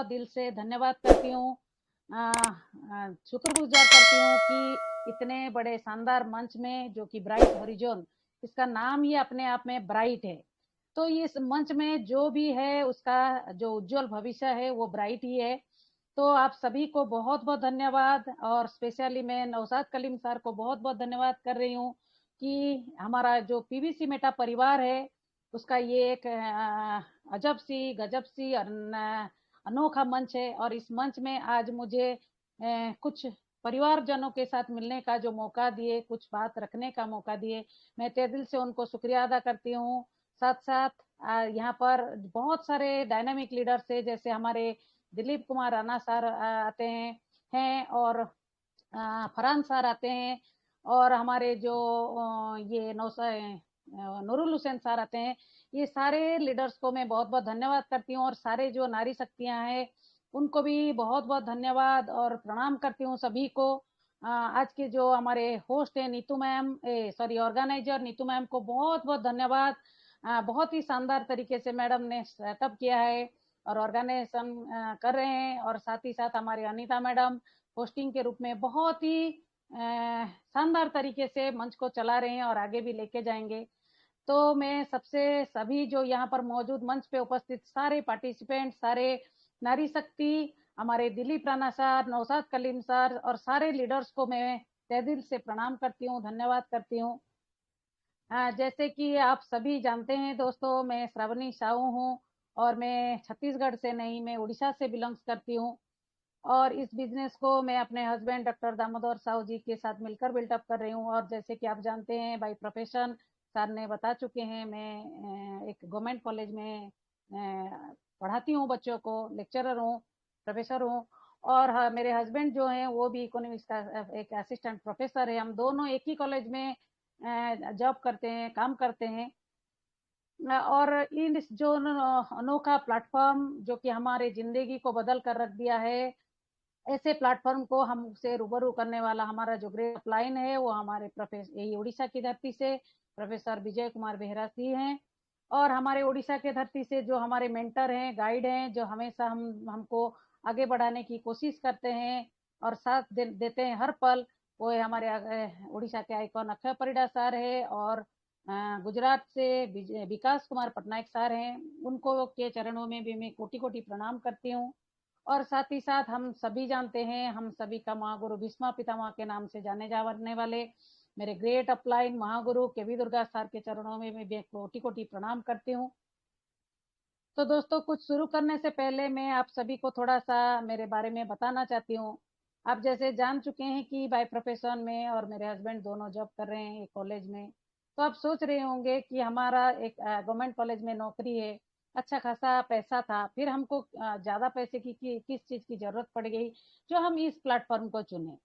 बहुत दिल से धन्यवाद करती हूँ। शुक्रगुजार करती हूँ कि इतने बड़े शानदार मंच में, जो कि ब्राइट हॉरिज़ॉन, इसका नाम ही अपने आप में ब्राइट है। तो इस मंच में जो भी है उसका जो उज्जवल भविष्य है वो ब्राइट ही है। तो आप सभी को बहुत-बहुत धन्यवाद, और स्पेशली मैं नौशाद कलीम सर को बहुत-बहुत धन्यवाद कर रही हूँ कि हमारा जो पीवीसी मेटा परिवार है, उसका ये एक अजब सी, गजब सी और अनोखा मंच है, और इस मंच में आज मुझे कुछ परिवारजनों के साथ मिलने का जो मौका दिए, कुछ बात रखने का मौका दिए, मैं तहे दिल से उनको शुक्रिया अदा करती हूँ। साथ-साथ यहाँ पर बहुत सारे डायनामिक लीडर्स हैं, जैसे हमारे दिलीप कुमार राणा सर आते हैं और फरहान सर आते हैं, और हमारे जो ये नूरुल हुसैन सर आते हैं। ये सारे लीडर्स को मैं बहुत-बहुत धन्यवाद करती हूँ, और सारे जो नारी शक्तियाँ हैं, उनको भी बहुत-बहुत धन्यवाद और प्रणाम करती हूँ सभी को। आज के जो हमारे होस्ट हैं Neetu ma'am, sorry organiser Neetu ma'am को बहुत-बहुत धन्यवाद। बहुत ही शानदार तरीके से मैडम ने सेटअप किया है और ऑर्गेनाइजेशन कर रहे हैं, और साथ ही साथ हमारे अनीता मैडम होस्टिंग के रूप में बहुत ही शानदार तरीके से मंच को चला रहे हैं और आगे भी लेके जाएंगे। तो मैं सबसे, सभी जो यहाँ पर मौजूद मंच पे उपस्थित सारे पार्टिसिपेंट, सारे नारी शक्ति, हमारे दिलीप राणा सर, नौशाद कलीम सर और सारे लीडर्स को मैं तहे दिल से प्रणाम करती हूँ, धन्यवाद करती हूँ। जैसे कि आप सभी जानते हैं दोस्तों, मैं श्रावणी साहू हूँ, और मैं छत्तीसगढ़ से नहीं, मैं उड़ीसा से बिलोंग्स करती हूँ। और इस बिजनेस को मैं अपने हस्बैंड डॉक्टर दामोदर साहू जी के साथ मिलकर बिल्टअप कर रही हूँ। और जैसे कि आप जानते हैं, बाई प्रोफेशन सर ने बता चुके हैं, मैं एक गवर्नमेंट कॉलेज में पढ़ाती हूँ बच्चों को, लेक्चरर हूँ, प्रोफेसर हूँ। और मेरे हस्बैंड जो हैं वो भी इकोनॉमिक्स का एक असिस्टेंट प्रोफेसर है। हम दोनों एक ही कॉलेज में जॉब करते हैं, काम करते हैं। और इन जो अनोखा प्लेटफॉर्म जो कि हमारे जिंदगी को बदल कर रख दिया है, ऐसे प्लेटफॉर्म को हमसे रूबरू करने वाला हमारा जो ग्रेट अपलाइन है, वो हमारे प्रोफेसर, यही उड़ीसा की धरती से प्रोफेसर विजय कुमार बेहरा जी हैं। और हमारे उड़ीसा के धरती से जो हमारे मेंटर हैं, गाइड हैं, जो हमेशा हमको आगे बढ़ाने की कोशिश करते हैं और साथ देते हैं हर पल, वो है हमारे उड़ीसा के आइकॉन अक्षय परिडा सर है, और गुजरात से विकास कुमार पटनायक सर हैं। उनको के चरणों में भी मैं कोटि कोटि प्रणाम करती हूँ। और साथ ही साथ हम सभी जानते हैं, हम सभी का महागुरु भीष्मा पितामह के नाम से जाने जाने वाले मेरे ग्रेट अपलाइन महागुरु के वी दुर्गा सर के चरणों में मैं कोटि कोटि प्रणाम करती हूँ। तो दोस्तों, कुछ शुरू करने से पहले मैं आप सभी को थोड़ा सा मेरे बारे में बताना चाहती हूँ। आप जैसे जान चुके हैं कि बाय प्रोफेशन में और मेरे हस्बैंड दोनों जॉब कर रहे हैं एक कॉलेज में। तो आप सोच रहे होंगे कि हमारा एक गवर्नमेंट कॉलेज में नौकरी है, अच्छा खासा पैसा था, फिर हमको ज़्यादा पैसे की किस चीज़ की ज़रूरत पड़ गई जो हम इस प्लेटफॉर्म को चुने।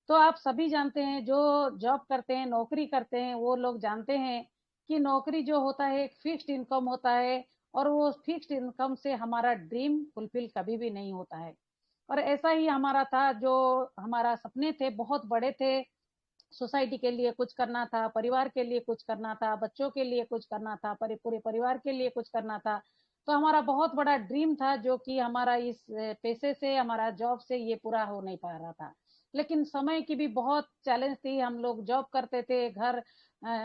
तो आप सभी जानते हैं, जो जॉब करते हैं, नौकरी करते हैं, वो लोग जानते हैं कि नौकरी जो होता है एक फिक्स्ड इनकम होता है, और वो फिक्स्ड इनकम से हमारा ड्रीम फुलफिल कभी भी नहीं होता है। और ऐसा ही हमारा था, जो हमारा सपने थे बहुत बड़े थे। सोसाइटी के लिए कुछ करना था, परिवार के लिए कुछ करना था, बच्चों के लिए कुछ करना था, पूरे परिवार के लिए कुछ करना था। तो हमारा बहुत बड़ा ड्रीम था, जो कि हमारा इस पैसे से, हमारा जॉब से ये पूरा हो नहीं पा रहा था। लेकिन समय की भी बहुत चैलेंज थी। हम लोग जॉब करते थे, घर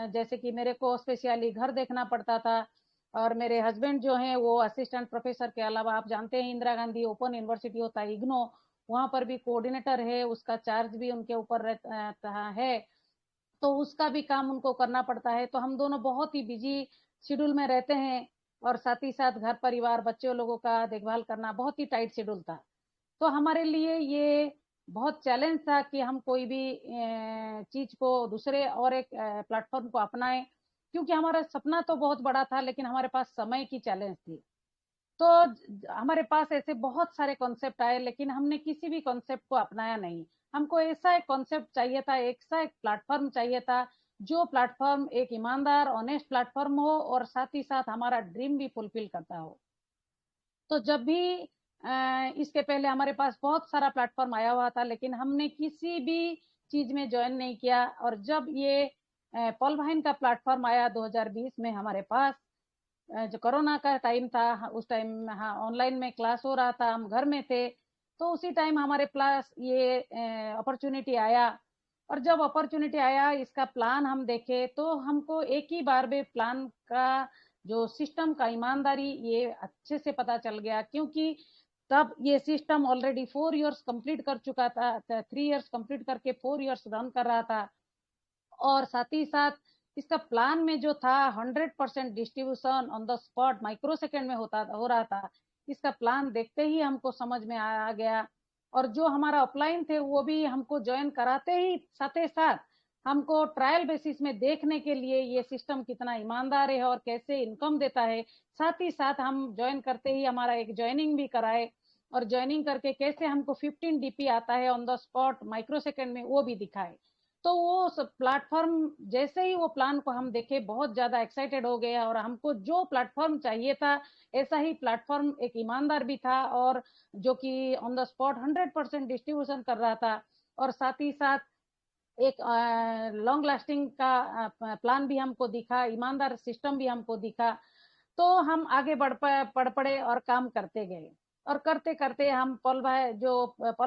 जैसे कि मेरे को स्पेशली घर देखना पड़ता था, और मेरे हस्बैंड जो हैं वो असिस्टेंट प्रोफेसर के अलावा, आप जानते हैं इंदिरा गांधी ओपन यूनिवर्सिटी होता है इग्नो, वहाँ पर भी कोऑर्डिनेटर है, उसका चार्ज भी उनके ऊपर रहता है। तो उसका भी काम उनको करना पड़ता है। तो हम दोनों बहुत ही बिजी शेड्यूल में रहते हैं, और साथ ही साथ घर परिवार बच्चों लोगों का देखभाल करना बहुत ही टाइट शेड्यूल था। तो हमारे लिए ये बहुत चैलेंज था कि हम कोई भी चीज को दूसरे और एक प्लेटफॉर्म को अपनाएं, क्योंकि हमारा सपना तो बहुत बड़ा था, लेकिन हमारे पास समय की चैलेंज थी। तो हमारे पास ऐसे बहुत सारे कॉन्सेप्ट आए, लेकिन हमने किसी भी कॉन्सेप्ट को अपनाया नहीं। हमको ऐसा एक कॉन्सेप्ट चाहिए था, ऐसा एक प्लेटफॉर्म चाहिए था, जो प्लेटफॉर्म एक ईमानदार ऑनेस्ट प्लेटफॉर्म हो, और साथ ही साथ हमारा ड्रीम भी फुलफिल करता हो। तो जब भी इसके पहले हमारे पास बहुत सारा प्लेटफॉर्म आया हुआ था, लेकिन हमने किसी भी चीज में ज्वाइन नहीं किया। और जब ये पॉल वाइन का प्लेटफॉर्म आया 2020 में हमारे पास, जो कोरोना का टाइम था, उस टाइम हाँ ऑनलाइन में क्लास हो रहा था, हम घर में थे, तो उसी टाइम हमारे पास ये अपॉर्चुनिटी आया। और जब अपॉर्चुनिटी आया, इसका प्लान हम देखे तो हमको एक ही बार में प्लान का जो सिस्टम का ईमानदारी ये अच्छे से पता चल गया, क्योंकि तब ये सिस्टम ऑलरेडी 4 इयर्स कंप्लीट कर चुका था, 3 इयर्स कंप्लीट करके 4 इयर्स रन कर रहा था। और साथ ही साथ इसका प्लान में जो था 100% distribution on the spot micro second में हो रहा था। इसका प्लान देखते ही हमको समझ में आ गया। और जो हमारा अपलाइन थे वो भी हमको ज्वाइन कराते ही साथ ही साथ हमको ट्रायल बेसिस में देखने के लिए ये सिस्टम कितना ईमानदार है और कैसे इनकम देता है, साथ ही साथ हम ज्वाइन करते ही हमारा एक ज्वाइनिंग भी कराए। और ज्वाइनिंग करके कैसे हमको 15 DP आता है on the spot micro second में वो भी दिखाए। तो वो प्लेटफॉर्म जैसे ही वो प्लान को हम देखे, बहुत ज्यादा एक्साइटेड हो गए। और हमको जो प्लेटफॉर्म चाहिए था ऐसा ही प्लेटफॉर्म एक ईमानदार भी था, और जो कि ऑन द स्पॉट 100% डिस्ट्रीब्यूशन कर रहा था। और साथ ही साथ एक लॉन्ग लास्टिंग का प्लान भी हमको दिखा, ईमानदार सिस्टम भी हमको दिखा। तो हम आगे बढ़ पड़े और काम करते गए। और करते करते हम पल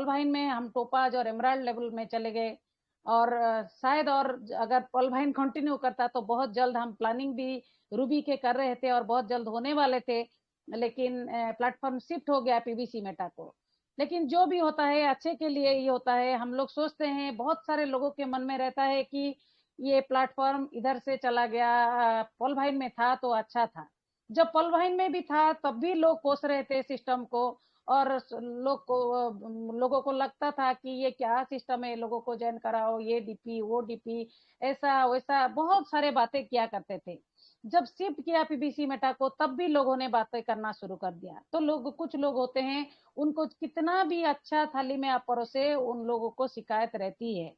भाइन में हम टोपाज और एमराल्ड लेवल में चले गए। और शायद और अगर पल भाइन कंटिन्यू करता तो बहुत जल्द हम प्लानिंग भी रूबी के कर रहे थे और बहुत जल्द होने वाले थे। लेकिन प्लेटफॉर्म शिफ्ट हो गया पीबीसी मेटा को। लेकिन जो भी होता है अच्छे के लिए ही होता है। हम लोग सोचते हैं, बहुत सारे लोगों के मन में रहता है कि ये प्लेटफॉर्म इधर से चला गया, पॉल भाइन में था तो अच्छा था। जब पॉल भाइन में भी था तब भी लोग कोस रहे थे सिस्टम को। और लोगों को लगता था कि ये क्या सिस्टम है, लोगों को ज्वाइन कराओ, ये डीपी वो डीपी, ऐसा वैसा बहुत सारे बातें किया करते थे। जब शिफ्ट किया पीबीसी मेटा को तब भी लोगों ने बातें करना शुरू कर दिया। तो कुछ लोग होते हैं, उनको कितना भी अच्छा थाली में आप परोसे उन लोगों को शिकायत रहती है।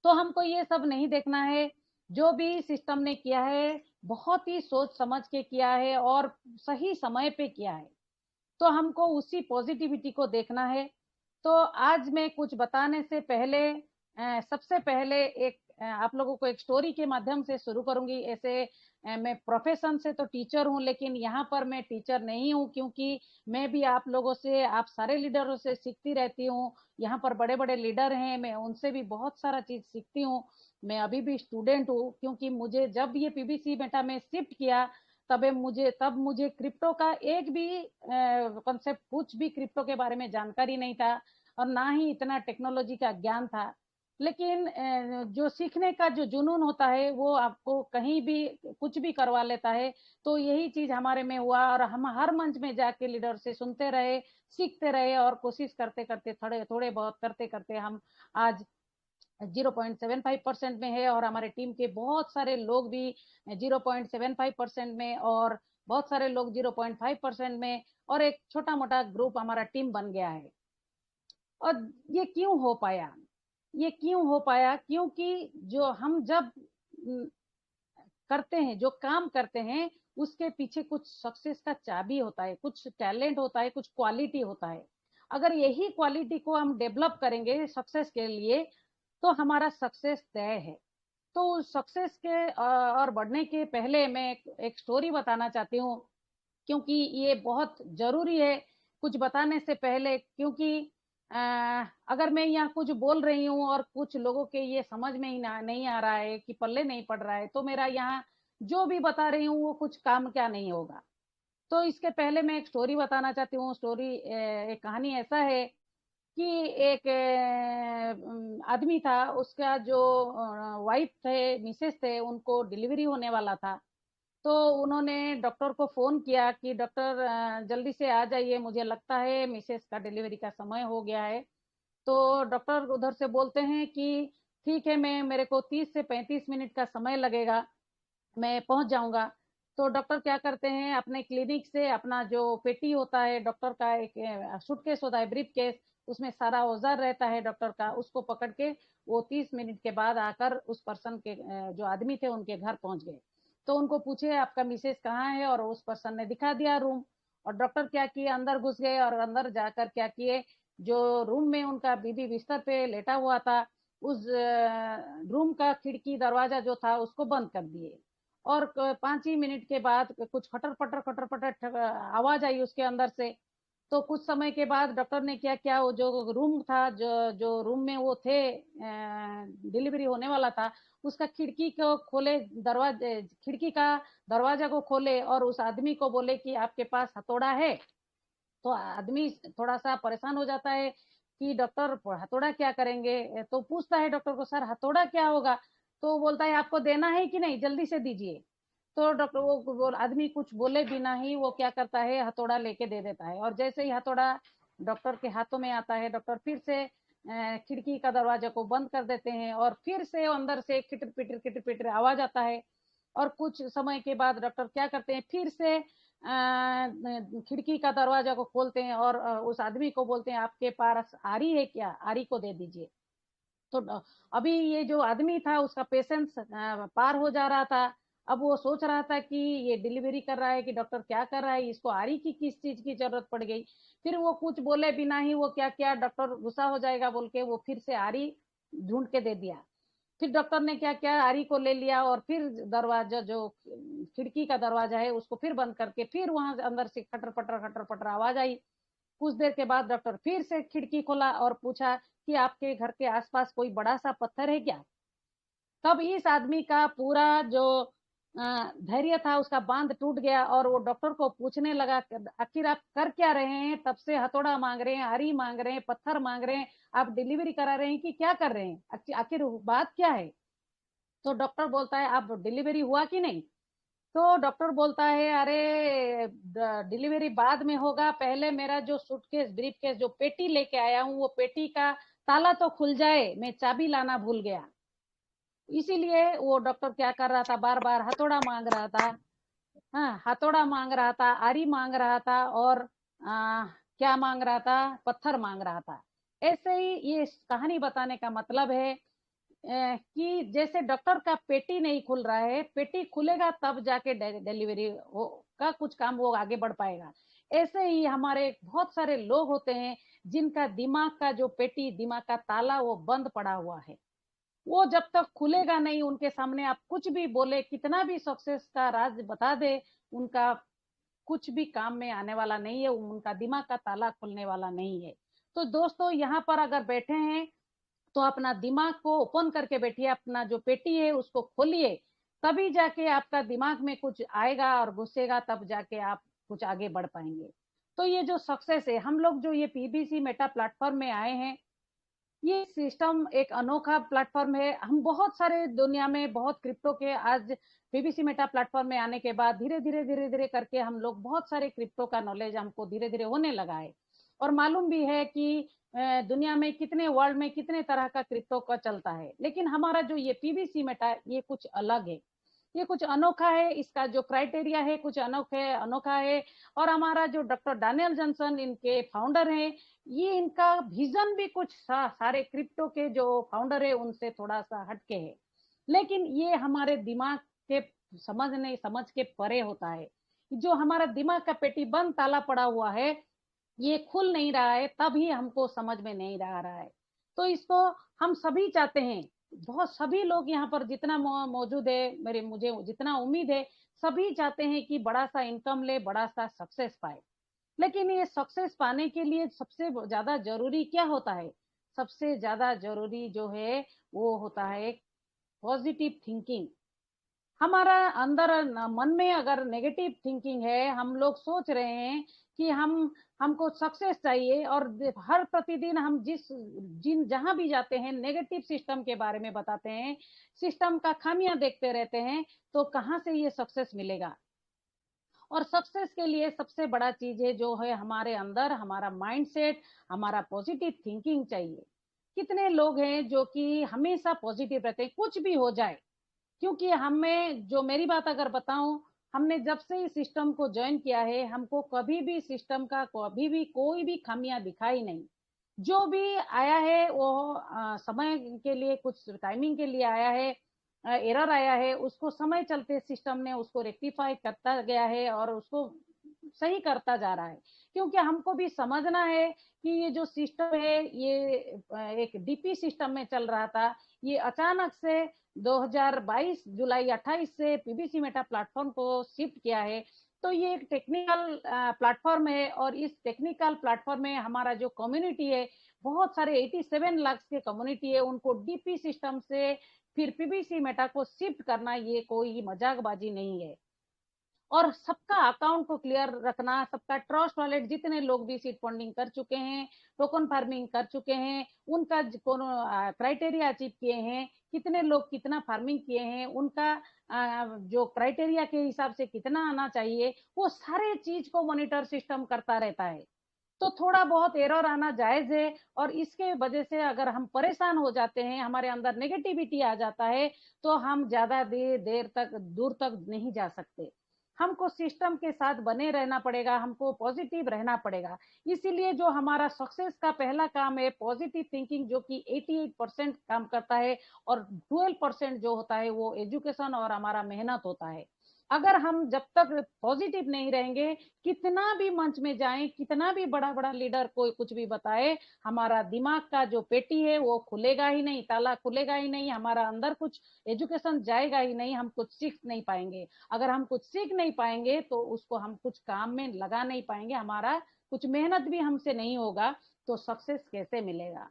तो हमको ये सब नहीं देखना है। जो भी सिस्टम ने किया है बहुत ही सोच समझ के किया है और सही समय पे किया है। तो हमको उसी पॉजिटिविटी को देखना है। तो आज मैं कुछ बताने से पहले सबसे पहले एक आप लोगों को एक स्टोरी के माध्यम से शुरू करूंगी। ऐसे मैं प्रोफेशन से तो टीचर हूं, लेकिन यहाँ पर मैं टीचर नहीं हूं, क्योंकि मैं भी आप लोगों से, आप सारे लीडरों से सीखती रहती हूँ। यहाँ पर बड़े बड़े लीडर हैं, मैं उनसे भी बहुत सारा चीज सीखती हूँ। मैं अभी भी स्टूडेंट हूँ, क्योंकि मुझे जब ये पीबीसी मेटा में शिफ्ट किया तब मुझे क्रिप्टो का एक भी कॉन्सेप्ट, कुछ भी क्रिप्टो के बारे में जानकारी नहीं था, और ना ही इतना टेक्नोलॉजी का ज्ञान था। लेकिन जो सीखने का जो जुनून होता है वो आपको कहीं भी कुछ भी करवा लेता है। तो यही चीज हमारे में हुआ, और हम हर मंच में जाके लीडर से सुनते रहे, सीखते रहे, और कोशिश करते करते थोड़े थोड़े बहुत करते करते हम आज 0.75% में है। और हमारे टीम के बहुत सारे लोग भी 0.75% में, और बहुत सारे लोग 0.5% में, और एक छोटा मोटा ग्रुप हमारा टीम बन गया है। और ये क्यों हो पाया? ये क्यों हो पाया? क्योंकि जो हम जब करते हैं, जो काम करते हैं, उसके पीछे कुछ सक्सेस का चाबी होता है, कुछ टैलेंट होता है, कुछ क्वालिटी होता है। अगर यही क्वालिटी को हम डेवलप करेंगे सक्सेस के लिए, तो हमारा सक्सेस तय है। तो सक्सेस के और बढ़ने के पहले मैं एक स्टोरी बताना चाहती हूँ, क्योंकि ये बहुत जरूरी है कुछ बताने से पहले। क्योंकि अगर मैं यहाँ कुछ बोल रही हूँ और कुछ लोगों के ये समझ में ही नहीं आ रहा है, कि पल्ले नहीं पड़ रहा है, तो मेरा यहाँ जो भी बता रही हूँ वो कुछ काम क्या नहीं होगा। तो इसके पहले मैं एक स्टोरी बताना चाहती हूँ। स्टोरी एक कहानी ऐसा है कि एक आदमी था, उसका जो वाइफ थे, मिसेस थे, उनको डिलीवरी होने वाला था। तो उन्होंने डॉक्टर को फोन किया कि डॉक्टर जल्दी से आ जाइए, मुझे लगता है मिसेस का डिलीवरी का समय हो गया है। तो डॉक्टर उधर से बोलते हैं कि ठीक है, मैं मेरे को 30 से 35 मिनट का समय लगेगा, मैं पहुंच जाऊंगा। तो डॉक्टर क्या करते हैं, अपने क्लिनिक से अपना जो पेटी होता है डॉक्टर का, एक सूटकेस होता है, ब्रीफ केस, उसमें सारा औजार रहता है डॉक्टर का, उसको पकड़ के वो 30 मिनट के बाद आकर उस पर्सन के जो आदमी थे उनके घर पहुंच गए। तो उनको पूछे आपका मिसेज कहाँ है, और उस पर्सन ने दिखा दिया रूम। और डॉक्टर क्या किए, अंदर घुस गए, और अंदर जाकर क्या किए, जो रूम में उनका बीबी बिस्तर पे लेटा हुआ था, उस रूम का खिड़की दरवाजा जो था उसको बंद कर दिए। और 5 ही मिनट के बाद कुछ खटर पटर आवाज आई उसके अंदर से। तो कुछ समय के बाद डॉक्टर ने क्या किया, वो जो रूम था, जो जो रूम में वो थे, डिलीवरी होने वाला था, उसका खिड़की को खोले, दरवाजे खिड़की का दरवाजा को खोले और उस आदमी को बोले कि आपके पास हथौड़ा है। तो आदमी थोड़ा सा परेशान हो जाता है कि डॉक्टर हथौड़ा क्या करेंगे, तो पूछता है डॉक्टर को, सर हथौड़ा क्या होगा? तो बोलता है आपको देना है कि नहीं, जल्दी से दीजिए। तो डॉक्टर वो आदमी कुछ बोले बिना ही वो क्या करता है, हथौड़ा लेके दे देता है। और जैसे ही हथौड़ा डॉक्टर के हाथों में आता है, डॉक्टर फिर से खिड़की का दरवाजा को बंद कर देते हैं और फिर से अंदर से किटर पिटर आवाज आता है। और कुछ समय के बाद डॉक्टर क्या करते हैं, फिर से खिड़की का दरवाजा को खोलते हैं और उस आदमी को बोलते हैं आपके पास आरी है क्या, आरी को दे दीजिए। तो अभी ये जो आदमी था उसका पेशेंस पार हो जा रहा था। अब वो सोच रहा था कि ये डिलीवरी कर रहा है कि डॉक्टर क्या कर रहा है, इसको आरी की किस चीज की जरूरत पड़ गई। फिर वो कुछ बोले बिना ही वो क्या किया, डॉक्टर गुस्सा हो जाएगा बोल के वो फिर से आरी ढूंढ के दे दिया। फिर डॉक्टर ने क्या किया, आरी को ले लिया और फिर दरवाजा जो खिड़की का दरवाजा है उसको फिर बंद करके फिर वहां अंदर से खटर पटर आवाज आई। कुछ देर के बाद डॉक्टर फिर से खिड़की खोला और पूछा कि आपके घर के आसपास कोई बड़ा सा पत्थर है क्या? तब इस आदमी का पूरा जो धैर्य था उसका बांध टूट गया और वो डॉक्टर को पूछने लगा, आखिर आप कर क्या रहे हैं? तब से हथौड़ा मांग रहे हैं, आरी मांग रहे हैं, पत्थर मांग रहे हैं, आप डिलीवरी करा रहे हैं कि क्या कर रहे हैं, आखिर बात क्या है? तो डॉक्टर बोलता है आप डिलीवरी हुआ कि नहीं? तो डॉक्टर बोलता है अरे डिलीवरी बाद में होगा, पहले मेरा जो सूटकेस ब्रीफ केस जो पेटी लेके आया हूँ वो पेटी का ताला तो खुल जाए, मैं चाबी लाना भूल गया। इसीलिए वो डॉक्टर क्या कर रहा था, बार बार हथौड़ा मांग रहा था। हाँ, हथौड़ा मांग रहा था, आरी मांग रहा था और क्या मांग रहा था, पत्थर मांग रहा था। ऐसे ही ये कहानी बताने का मतलब है कि जैसे डॉक्टर का पेटी नहीं खुल रहा है, पेटी खुलेगा तब जाके डिलीवरी हो का कुछ काम वो आगे बढ़ पाएगा। ऐसे ही हमारे बहुत सारे लोग होते हैं जिनका दिमाग का जो पेटी, दिमाग का ताला वो बंद पड़ा हुआ है। वो जब तक खुलेगा नहीं, उनके सामने आप कुछ भी बोले, कितना भी सक्सेस का राज बता दे, उनका कुछ भी काम में आने वाला नहीं है, उनका दिमाग का ताला खुलने वाला नहीं है। तो दोस्तों यहाँ पर अगर बैठे हैं तो अपना दिमाग को ओपन करके बैठिए, अपना जो पेटी है उसको खोलिए, तभी जाके आपका दिमाग में कुछ आएगा और घुसेगा, तब जाके आप कुछ आगे बढ़ पाएंगे। तो ये जो सक्सेस है, हम लोग जो ये पीबीसी मेटा प्लेटफॉर्म में आए हैं, ये सिस्टम एक अनोखा प्लेटफॉर्म है। हम बहुत सारे दुनिया में बहुत क्रिप्टो के आज पीबीसी मेटा प्लेटफॉर्म में आने के बाद धीरे धीरे करके हम लोग बहुत सारे क्रिप्टो का नॉलेज हमको धीरे धीरे होने लगा है और मालूम भी है कि दुनिया में कितने, वर्ल्ड में कितने तरह का क्रिप्टो का चलता है। लेकिन हमारा जो ये पीबीसी मेटा ये कुछ अलग है, ये कुछ अनोखा है, इसका जो क्राइटेरिया है कुछ अनोखा है। और हमारा जो डॉक्टर डैनियल जॉनसन इनके फाउंडर हैं, ये इनका विजन भी कुछ सारे क्रिप्टो के जो फाउंडर है उनसे थोड़ा सा हटके है। लेकिन ये हमारे दिमाग के समझ के परे होता है। जो हमारा दिमाग का पेटी बंद ताला पड़ा हुआ है, ये खुल नहीं रहा है, तभी हमको समझ में नहीं आ रहा है। तो इसको हम सभी चाहते हैं, बहुत सभी लोग यहाँ पर जितना मौजूद है, मेरे मुझे जितना उम्मीद है, सभी चाहते हैं कि बड़ा सा इनकम ले, बड़ा सा सक्सेस पाए। लेकिन ये सक्सेस पाने के लिए सबसे ज्यादा जरूरी क्या होता है? सबसे ज्यादा जरूरी जो है वो होता है पॉजिटिव थिंकिंग। हमारा अंदर मन में अगर नेगेटिव थिंकिंग है, हम लोग सोच रहे हैं कि हमको सक्सेस चाहिए और हर प्रतिदिन हम जिन जहां भी जाते हैं नेगेटिव सिस्टम के बारे में बताते हैं, सिस्टम का खामियां देखते रहते हैं, तो कहां से ये सक्सेस मिलेगा? और सक्सेस के लिए सबसे बड़ा चीज है जो है हमारे अंदर हमारा माइंडसेट, हमारा पॉजिटिव थिंकिंग चाहिए। कितने लोग हैं जो कि हमेशा पॉजिटिव रहते हैं कुछ भी हो जाए? क्योंकि हमें, जो मेरी बात अगर बताऊं, हमने जब से इस सिस्टम को ज्वाइन किया है, हमको कभी भी सिस्टम का कभी भी कोई भी खामियां दिखाई नहीं। जो भी आया है वो समय के लिए, कुछ टाइमिंग के लिए आया है, एरर आया है, उसको समय चलते सिस्टम ने उसको रेक्टिफाई करता गया है और उसको सही करता जा रहा है, क्योंकि हमको भी समझना है कि ये जो सिस्टम है ये एक डीपी सिस्टम में चल रहा था, ये अचानक से 2022 जुलाई 28 से पीबीसी मेटा प्लेटफॉर्म को शिफ्ट किया है। तो ये एक टेक्निकल प्लेटफॉर्म है, और इस टेक्निकल प्लेटफॉर्म में हमारा जो कम्युनिटी है, बहुत सारे 87 लाख के कम्युनिटी है, उनको डीपी सिस्टम से फिर पीबीसी मेटा को शिफ्ट करना ये कोई मजाकबाजी नहीं है। और सबका अकाउंट को क्लियर रखना, सबका ट्रस्ट वॉलेट, जितने लोग भी सीड फंडिंग कर चुके हैं, टोकन फार्मिंग कर चुके हैं, उनका क्राइटेरिया अचीव किए हैं, कितने लोग कितना फार्मिंग किए हैं, उनका जो क्राइटेरिया के हिसाब से कितना आना चाहिए, वो सारे चीज को मॉनिटर सिस्टम करता रहता है। तो थोड़ा बहुत एरर आना जायज है, और इसके वजह से अगर हम परेशान हो जाते हैं, हमारे अंदर नेगेटिविटी आ जाता है, तो हम ज्यादा देर तक दूर तक नहीं जा सकते। हमको सिस्टम के साथ बने रहना पड़ेगा, हमको पॉजिटिव रहना पड़ेगा। इसीलिए जो हमारा सक्सेस का पहला काम है पॉजिटिव थिंकिंग, जो कि 88% काम करता है, और 12% जो होता है वो एजुकेशन और हमारा मेहनत होता है। अगर हम जब तक पॉजिटिव नहीं रहेंगे, कितना भी मंच में जाएं, कितना भी बड़ा बड़ा लीडर कोई कुछ भी बताए, हमारा दिमाग का जो पेटी है वो खुलेगा ही नहीं, ताला खुलेगा ही नहीं, हमारा अंदर कुछ एजुकेशन जाएगा ही नहीं, हम कुछ सीख नहीं पाएंगे। अगर हम कुछ सीख नहीं पाएंगे तो उसको हम कुछ काम में लगा नहीं पाएंगे, हमारा कुछ मेहनत भी हमसे नहीं होगा, तो सक्सेस कैसे मिलेगा।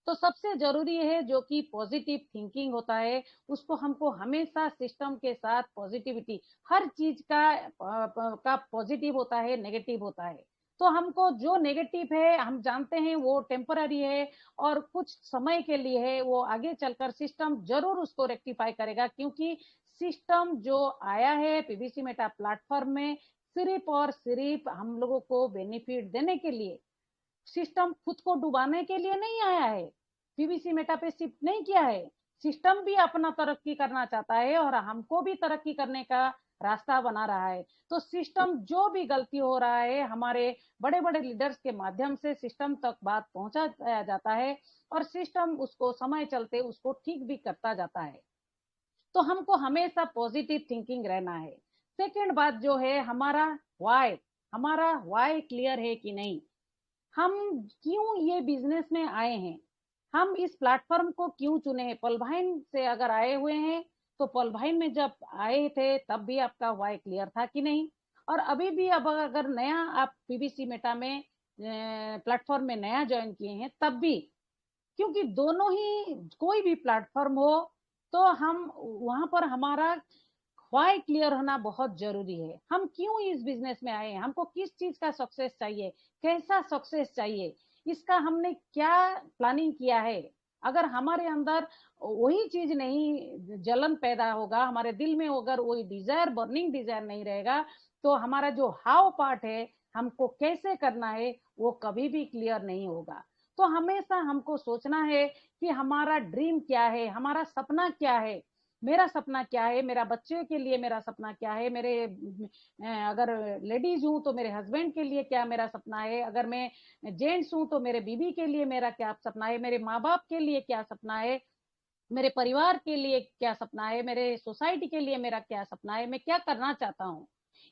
तो सबसे जरूरी है जो कि पॉजिटिव थिंकिंग होता है, उसको हमको हमेशा सिस्टम के साथ पॉजिटिविटी, हर चीज का पॉजिटिव होता है, नेगेटिव होता है। तो हमको जो नेगेटिव है हम जानते हैं वो टेम्पररी है, और कुछ समय के लिए है, वो आगे चलकर सिस्टम जरूर उसको रेक्टिफाई करेगा, क्योंकि सिस्टम जो आया है पीबीसी मेटा प्लेटफॉर्म में सिर्फ और सिर्फ हम लोगों को बेनिफिट देने के लिए, सिस्टम खुद को डुबाने के लिए नहीं आया है, पीवीसी मेटा पे शिफ्ट नहीं किया है। सिस्टम भी अपना तरक्की करना चाहता है, और हमको भी तरक्की करने का रास्ता बना रहा है। तो सिस्टम जो भी गलती हो रहा है, हमारे बड़े बड़े लीडर्स के माध्यम से सिस्टम तक बात पहुंचाया जाता है, और सिस्टम उसको समय चलते उसको ठीक भी करता जाता है। तो हमको हमेशा पॉजिटिव थिंकिंग रहना है। सेकेंड बात जो है, हमारा वाई क्लियर है कि नहीं, हम क्यों ये बिजनेस में आए हैं, हम इस प्लेटफॉर्म को क्यों चुने हैं। पलभाइन से अगर आए हुए हैं, तो पलभाइन में जब आए थे तब भी आपका वाई क्लियर था कि नहीं, और अभी भी अब अगर नया आप पीबीसी मेटा में प्लेटफॉर्म में नया ज्वाइन किए हैं तब भी, क्योंकि दोनों ही कोई भी प्लेटफॉर्म हो, तो हम वहां पर हमारा वाई क्लियर होना बहुत जरूरी है। हम क्यों इस बिजनेस में आए हैं, हमको किस चीज का सक्सेस चाहिए, कैसा सक्सेस चाहिए, इसका हमने क्या प्लानिंग किया है। अगर हमारे अंदर वही चीज नहीं, जलन पैदा होगा हमारे दिल में, अगर वही डिजायर, बर्निंग डिजायर नहीं रहेगा, तो हमारा जो हाव पार्ट है, हमको कैसे करना है, वो कभी भी क्लियर नहीं होगा। तो हमेशा हमको सोचना है कि हमारा ड्रीम क्या है, हमारा सपना क्या है, मेरा सपना क्या है, मेरा बच्चे के लिए मेरा सपना क्या है, मेरे अगर लेडीज हूं तो मेरे हस्बैंड के लिए क्या मेरा सपना है, अगर मैं जेंट्स हूं तो मेरे बीवी के लिए मेरा क्या सपना है, मेरे माँ बाप के लिए क्या सपना है, मेरे परिवार के लिए क्या सपना है, मेरे सोसाइटी के लिए मेरा क्या सपना है, मैं क्या करना चाहता हूँ।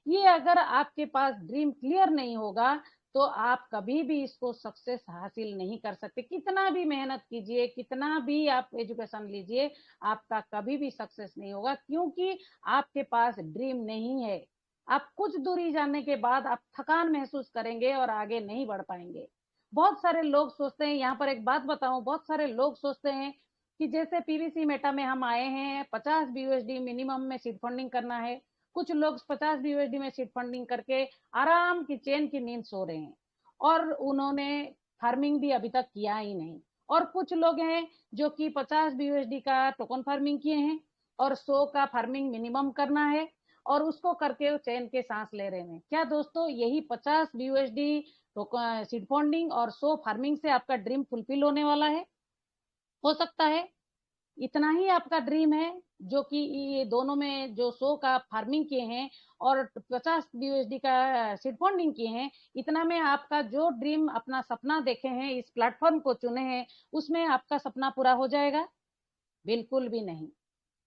ये अगर आपके पास ड्रीम क्लियर नहीं होगा, तो आप कभी भी इसको सक्सेस हासिल नहीं कर सकते, कितना भी मेहनत कीजिए, कितना भी आप एजुकेशन लीजिए, आपका कभी भी सक्सेस नहीं होगा, क्योंकि आपके पास ड्रीम नहीं है। आप कुछ दूरी जाने के बाद आप थकान महसूस करेंगे और आगे नहीं बढ़ पाएंगे। बहुत सारे लोग सोचते हैं, यहाँ पर एक बात बताऊं, बहुत सारे लोग सोचते हैं कि जैसे पीवीसी मेटा में हम आए हैं, 50 बीयूएसडी मिनिमम में सीड फंडिंग करना है। कुछ लोग 50 बीयूएसडी में सीड फंडिंग करके आराम की चैन की नींद सो रहे हैं, और उन्होंने फार्मिंग भी अभी तक किया ही नहीं। और कुछ लोग हैं जो कि 50 बीयूएसडी का टोकन फार्मिंग किए हैं, और 100 का फार्मिंग मिनिमम करना है, और उसको करके चैन के सांस ले रहे हैं। क्या दोस्तों, यही 50 बीयूएसडी सीड फंडिंग और 100 फार्मिंग से आपका ड्रीम फुलफिल होने वाला है? हो सकता है इतना ही आपका ड्रीम है, जो कि ये दोनों में जो 100 का फार्मिंग किए हैं और 50 बीयूएसडी का सीड फंडिंग किए हैं, इतना में आपका जो ड्रीम, अपना सपना देखे हैं, इस प्लेटफॉर्म को चुने हैं, उसमें आपका सपना पूरा हो जाएगा? बिल्कुल भी नहीं।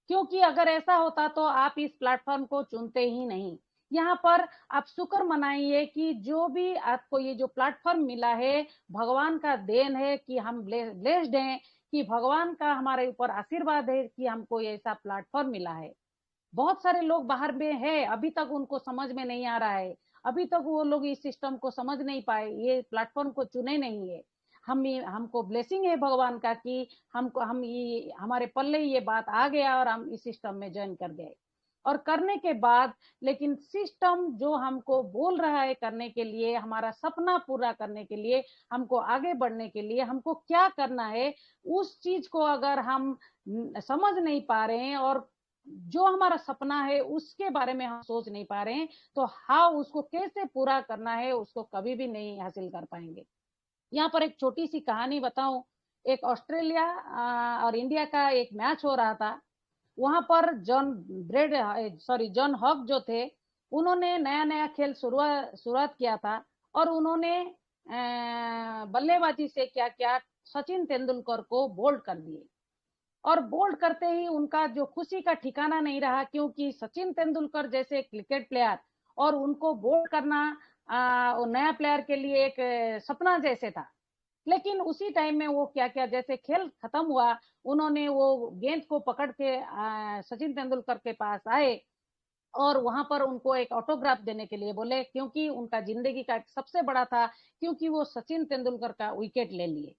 क्योंकि अगर ऐसा होता तो आप इस प्लेटफॉर्म को चुनते ही नहीं। यहाँ पर आप शुक्र मनाइए कि जो भी आपको ये जो प्लेटफॉर्म मिला है, भगवान का देन है कि हम ब्लेस्ड हैं, कि भगवान का हमारे ऊपर आशीर्वाद है कि हमको ये ऐसा प्लेटफॉर्म मिला है। बहुत सारे लोग बाहर में है, अभी तक उनको समझ में नहीं आ रहा है, अभी तक वो लोग इस सिस्टम को समझ नहीं पाए, ये प्लेटफॉर्म को चुने नहीं है। हमको ब्लेसिंग है भगवान का कि हम ये हमारे पल्ले ये बात आ गया और हम इस सिस्टम में ज्वाइन कर गए। और करने के बाद लेकिन सिस्टम जो हमको बोल रहा है करने के लिए, हमारा सपना पूरा करने के लिए, हमको आगे बढ़ने के लिए हमको क्या करना है, उस चीज को अगर हम समझ नहीं पा रहे हैं और जो हमारा सपना है उसके बारे में हम सोच नहीं पा रहे हैं, तो हाँ उसको कैसे पूरा करना है उसको कभी भी नहीं हासिल कर पाएंगे। यहाँ पर एक छोटी सी कहानी बताऊं। एक ऑस्ट्रेलिया और इंडिया का एक मैच हो रहा था। वहां पर जॉन हॉक जो थे, उन्होंने नया नया खेल शुरुआत किया था और उन्होंने बल्लेबाजी से क्या क्या सचिन तेंदुलकर को बोल्ड कर दिए। और बोल्ड करते ही उनका जो खुशी का ठिकाना नहीं रहा, क्योंकि सचिन तेंदुलकर जैसे क्रिकेट प्लेयर और उनको बोल्ड करना नया प्लेयर के लिए एक सपना जैसे था। लेकिन उसी टाइम में वो क्या क्या जैसे खेल खत्म हुआ, उन्होंने वो गेंद को पकड़ के सचिन तेंदुलकर के पास आए और वहां पर उनको एक ऑटोग्राफ देने के लिए बोले, क्योंकि उनका जिंदगी का सबसे बड़ा था, क्योंकि वो सचिन तेंदुलकर का विकेट ले लिए।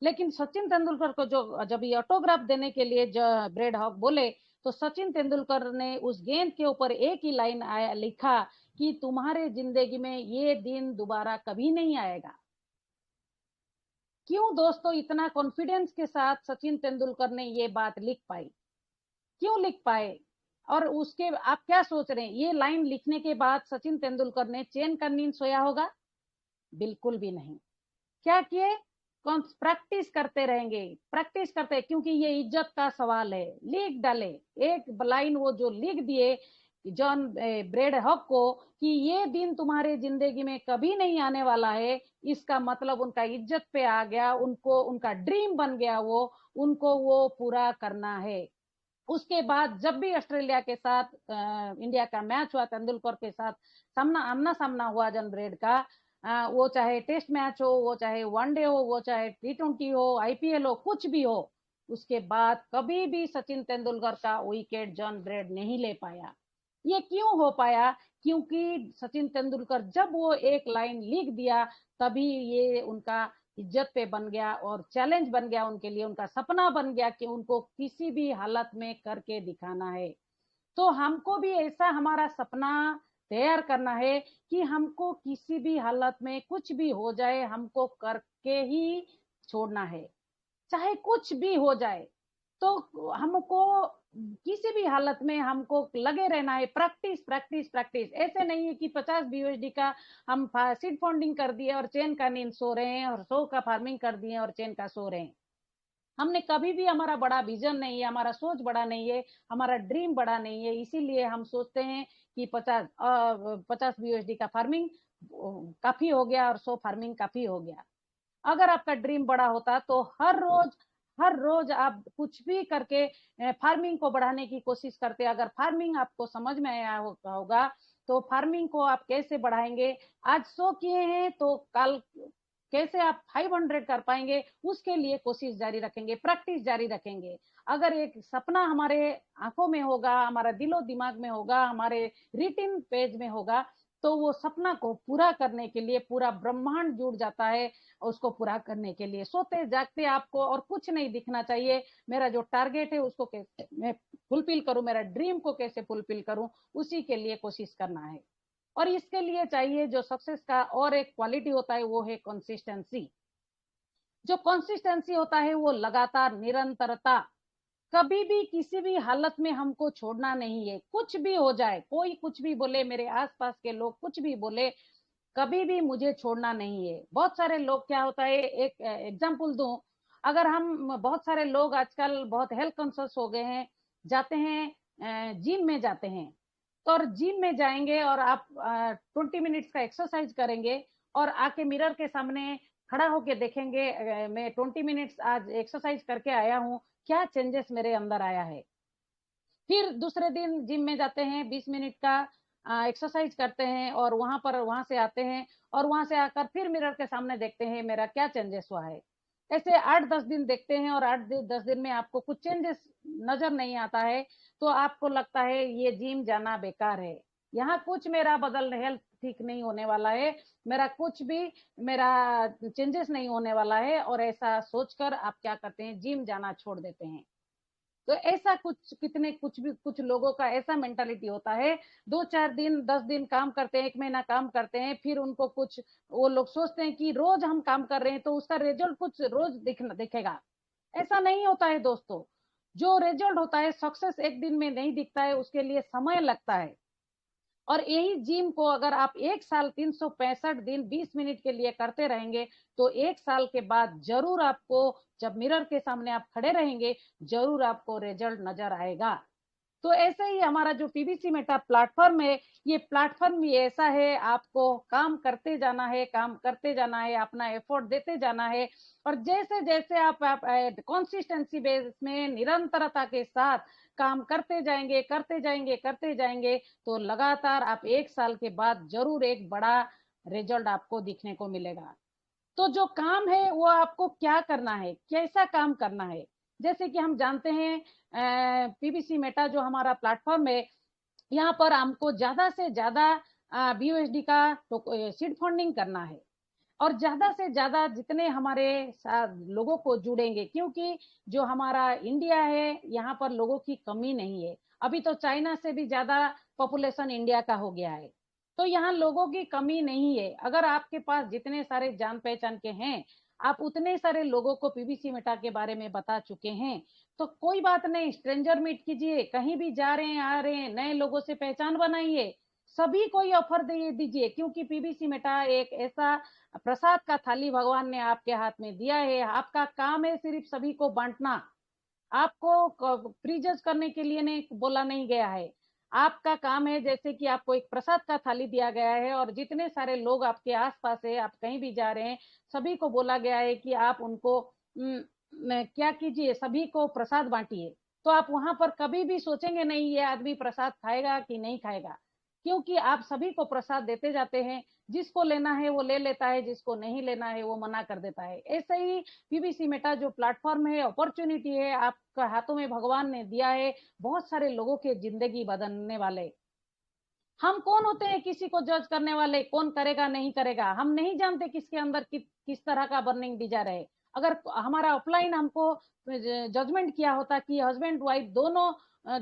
लेकिन सचिन तेंदुलकर को जो जब ये ऑटोग्राफ देने के लिए ब्रेड हॉक बोले, तो सचिन तेंदुलकर ने उस गेंद के ऊपर एक ही लाइन लिखा कि तुम्हारे जिंदगी में ये दिन दोबारा कभी नहीं आएगा। क्यों दोस्तों इतना कॉन्फिडेंस के साथ सचिन तेंदुलकर ने ये बात लिख पाई, क्यों लिख पाए? और उसके आप क्या सोच रहे हैं, ये लाइन लिखने के बाद सचिन तेंदुलकर ने चैन का नींद सोया होगा? बिल्कुल भी नहीं। क्या किए? प्रैक्टिस करते रहेंगे, प्रैक्टिस करते, क्योंकि ये इज्जत का सवाल है। लिख डाले एक लाइन, वो जो लिख दिए जॉन ब्रेड हॉक को कि ये दिन तुम्हारे जिंदगी में कभी नहीं आने वाला है, इसका मतलब उनका इज्जत पे आ गया, उनको उनका ड्रीम बन गया, वो उनको वो पूरा करना है। उसके बाद जब भी ऑस्ट्रेलिया के साथ इंडिया का मैच हुआ, तेंदुलकर के साथ सामना आमना सामना हुआ जॉन ब्रेड का, वो चाहे टेस्ट मैच हो, वो चाहे वनडे हो, वो चाहे T20 हो, IPL हो, कुछ भी हो, उसके बाद कभी भी सचिन तेंदुलकर का विकेट जॉन ब्रेड नहीं ले पाया। ये क्यों हो पाया? क्योंकि सचिन तेंदुलकर जब वो एक लाइन लिख दिया, तभी ये उनका इज्जत पे बन गया और चैलेंज बन गया उनके लिए, उनका सपना बन गया कि उनको किसी भी हालत में करके दिखाना है। तो हमको भी ऐसा हमारा सपना तैयार करना है कि हमको किसी भी हालत में कुछ भी हो जाए, हमको करके ही छोड़ना है, चाहे कुछ भी हो जाए। तो हमको किसी भी हालत में हमको लगे रहना है, प्रैक्टिस प्रैक्टिस प्रैक्टिस। ऐसे नहीं है कि 50 BUSD का हम सीड फंडिंग कर दिए और चेन का नींद सो रहे हैं, और 100 का फार्मिंग कर दिए और चेन का सो रहे हैं। हमने कभी भी, हमारा बड़ा विजन नहीं है, हमारा सोच बड़ा नहीं है, हमारा ड्रीम बड़ा नहीं है, इसीलिए हम सोचते हैं कि 50 BUSD का फार्मिंग काफी हो गया और 100 फार्मिंग काफी हो गया। अगर आपका ड्रीम बड़ा होता तो हर रोज आप कुछ भी करके फार्मिंग को बढ़ाने की कोशिश करते। अगर फार्मिंग आपको समझ में आया होगा तो फार्मिंग को आप कैसे बढ़ाएंगे, आज 100 किए हैं तो कल कैसे आप 500 कर पाएंगे, उसके लिए कोशिश जारी रखेंगे, प्रैक्टिस जारी रखेंगे। अगर एक सपना हमारे आंखों में होगा, हमारा दिलो दिमाग में होगा, हमारे रिटिन पेज में होगा, तो वो सपना को पूरा करने के लिए पूरा ब्रह्मांड जुड़ जाता है। उसको पूरा करने के लिए सोते जागते आपको और कुछ नहीं दिखना चाहिए, मेरा जो टारगेट है उसको कैसे मैं फुलफिल करूं, मेरा ड्रीम को कैसे फुलफिल करूं, उसी के लिए कोशिश करना है। और इसके लिए चाहिए जो सक्सेस का और एक क्वालिटी होता है, वो है कंसिस्टेंसी। जो कंसिस्टेंसी होता है वो लगातार निरंतरता। कभी भी किसी भी हालत में हमको छोड़ना नहीं है, कुछ भी हो जाए, कोई कुछ भी बोले, मेरे आसपास के लोग कुछ भी बोले, कभी भी मुझे छोड़ना नहीं है। बहुत सारे लोग, क्या होता है, एक एग्जांपल दूं, अगर हम, बहुत सारे लोग आजकल बहुत हेल्थ कॉन्शियस हो गए हैं, जाते हैं जिम में जाते हैं, तो और जिम में जाएंगे और आप 20 मिनट्स का एक्सरसाइज करेंगे और आके मिरर के सामने खड़ा होके देखेंगे, मैं 20 मिनट्स आज एक्सरसाइज करके आया हूँ, क्या चेंजेस मेरे अंदर आया है। फिर दूसरे दिन जिम में जाते हैं, 20 मिनट का एक्सरसाइज करते हैं और वहां से आते हैं और वहां से आकर फिर मिरर के सामने देखते हैं मेरा क्या चेंजेस हुआ है। ऐसे 8-10 दिन देखते हैं और 8-10 दिन में आपको कुछ चेंजेस नजर नहीं आता है, तो आपको लगता है ये जिम जाना बेकार है, यहाँ कुछ मेरा बदल हेल्थ ठीक नहीं होने वाला है, मेरा कुछ भी मेरा चेंजेस नहीं होने वाला है, और ऐसा सोचकर आप क्या करते हैं, जिम जाना छोड़ देते हैं। तो ऐसा कुछ लोगों का ऐसा मेंटालिटी होता है। 2-4 दिन 10 दिन काम करते हैं, 1 महीना काम करते हैं, फिर उनको कुछ, वो लोग सोचते हैं कि रोज हम काम कर रहे हैं तो उसका रिजल्ट कुछ रोज दिखेगा। ऐसा नहीं होता है दोस्तों। जो रिजल्ट होता है, सक्सेस एक दिन में नहीं दिखता है, उसके लिए समय लगता है। और यही जिम को अगर आप 1 साल 365 दिन 20 मिनट के लिए करते रहेंगे, तो 1 साल के बाद जरूर आपको, जब मिरर के सामने आप खड़े रहेंगे, जरूर आपको रिजल्ट नजर आएगा। तो ऐसे ही हमारा जो पीबीसी मेटा प्लेटफॉर्म है, ये प्लेटफॉर्म भी ऐसा है, आपको काम करते जाना है, काम करते जाना है, अपना एफर्ट देते जाना है। और जैसे जैसे आप कंसिस्टेंसी बेस में निरंतरता के साथ काम करते जाएंगे, करते जाएंगे, करते जाएंगे, तो लगातार आप 1 साल के बाद जरूर एक बड़ा रिजल्ट आपको दिखने को मिलेगा। तो जो काम है वो आपको क्या करना है, कैसा काम करना है। जैसे कि हम जानते हैं, पीबीसी मेटा जो हमारा प्लेटफॉर्म है, यहाँ पर हमको ज्यादा से ज्यादा बीयूएसडी का सीड फंडिंग करना है। और ज्यादा से ज्यादा जितने हमारे साथ लोगों को जुड़ेंगे, क्योंकि जो हमारा इंडिया है, यहाँ पर लोगों की कमी नहीं है। अभी तो चाइना से भी ज्यादा पॉपुलेशन इंडिया का हो गया है। तो यहाँ लोगों की कमी नहीं है। अगर आपके पास जितने सारे जान पहचान के हैं, आप उतने सारे लोगों को पीबीसी मेटा के बारे में बता चुके हैं, तो कोई बात नहीं, स्ट्रेंजर मीट कीजिए, कहीं भी जा रहे हैं, आ रहे हैं, नए लोगों से पहचान बनाइए, सभी को ये ऑफर दे दीजिए। क्योंकि पीबीसी मेटा एक ऐसा प्रसाद का थाली भगवान ने आपके हाथ में दिया है, आपका काम है सिर्फ सभी को बांटना। आपको प्रीजज करने के लिए नहीं बोला नहीं गया है। आपका काम है, जैसे कि आपको एक प्रसाद का थाली दिया गया है और जितने सारे लोग आपके आसपास है, आप कहीं भी जा रहे हैं, सभी को बोला गया है कि आप उनको क्या कीजिए, सभी को प्रसाद बांटिए। तो आप वहां पर कभी भी सोचेंगे नहीं ये आदमी प्रसाद खाएगा कि नहीं खाएगा, क्योंकि आप सभी को प्रसाद देते जाते हैं। जिसको लेना है वो ले लेता है, जिसको नहीं लेना है वो मना कर देता है। ऐसे ही पीबीसी मेटा जो प्लेटफॉर्म है, अपॉर्चुनिटी है, आपका हाथों में भगवान ने दिया है, बहुत सारे लोगों के जिंदगी बदलने वाले। हम कौन होते हैं किसी को जज करने वाले, कौन करेगा नहीं करेगा, हम नहीं जानते किसके अंदर किस तरह का बर्निंग डिजायर है। अगर हमारा ऑफलाइन हमको जजमेंट किया होता कि हस्बैंड वाइफ दोनों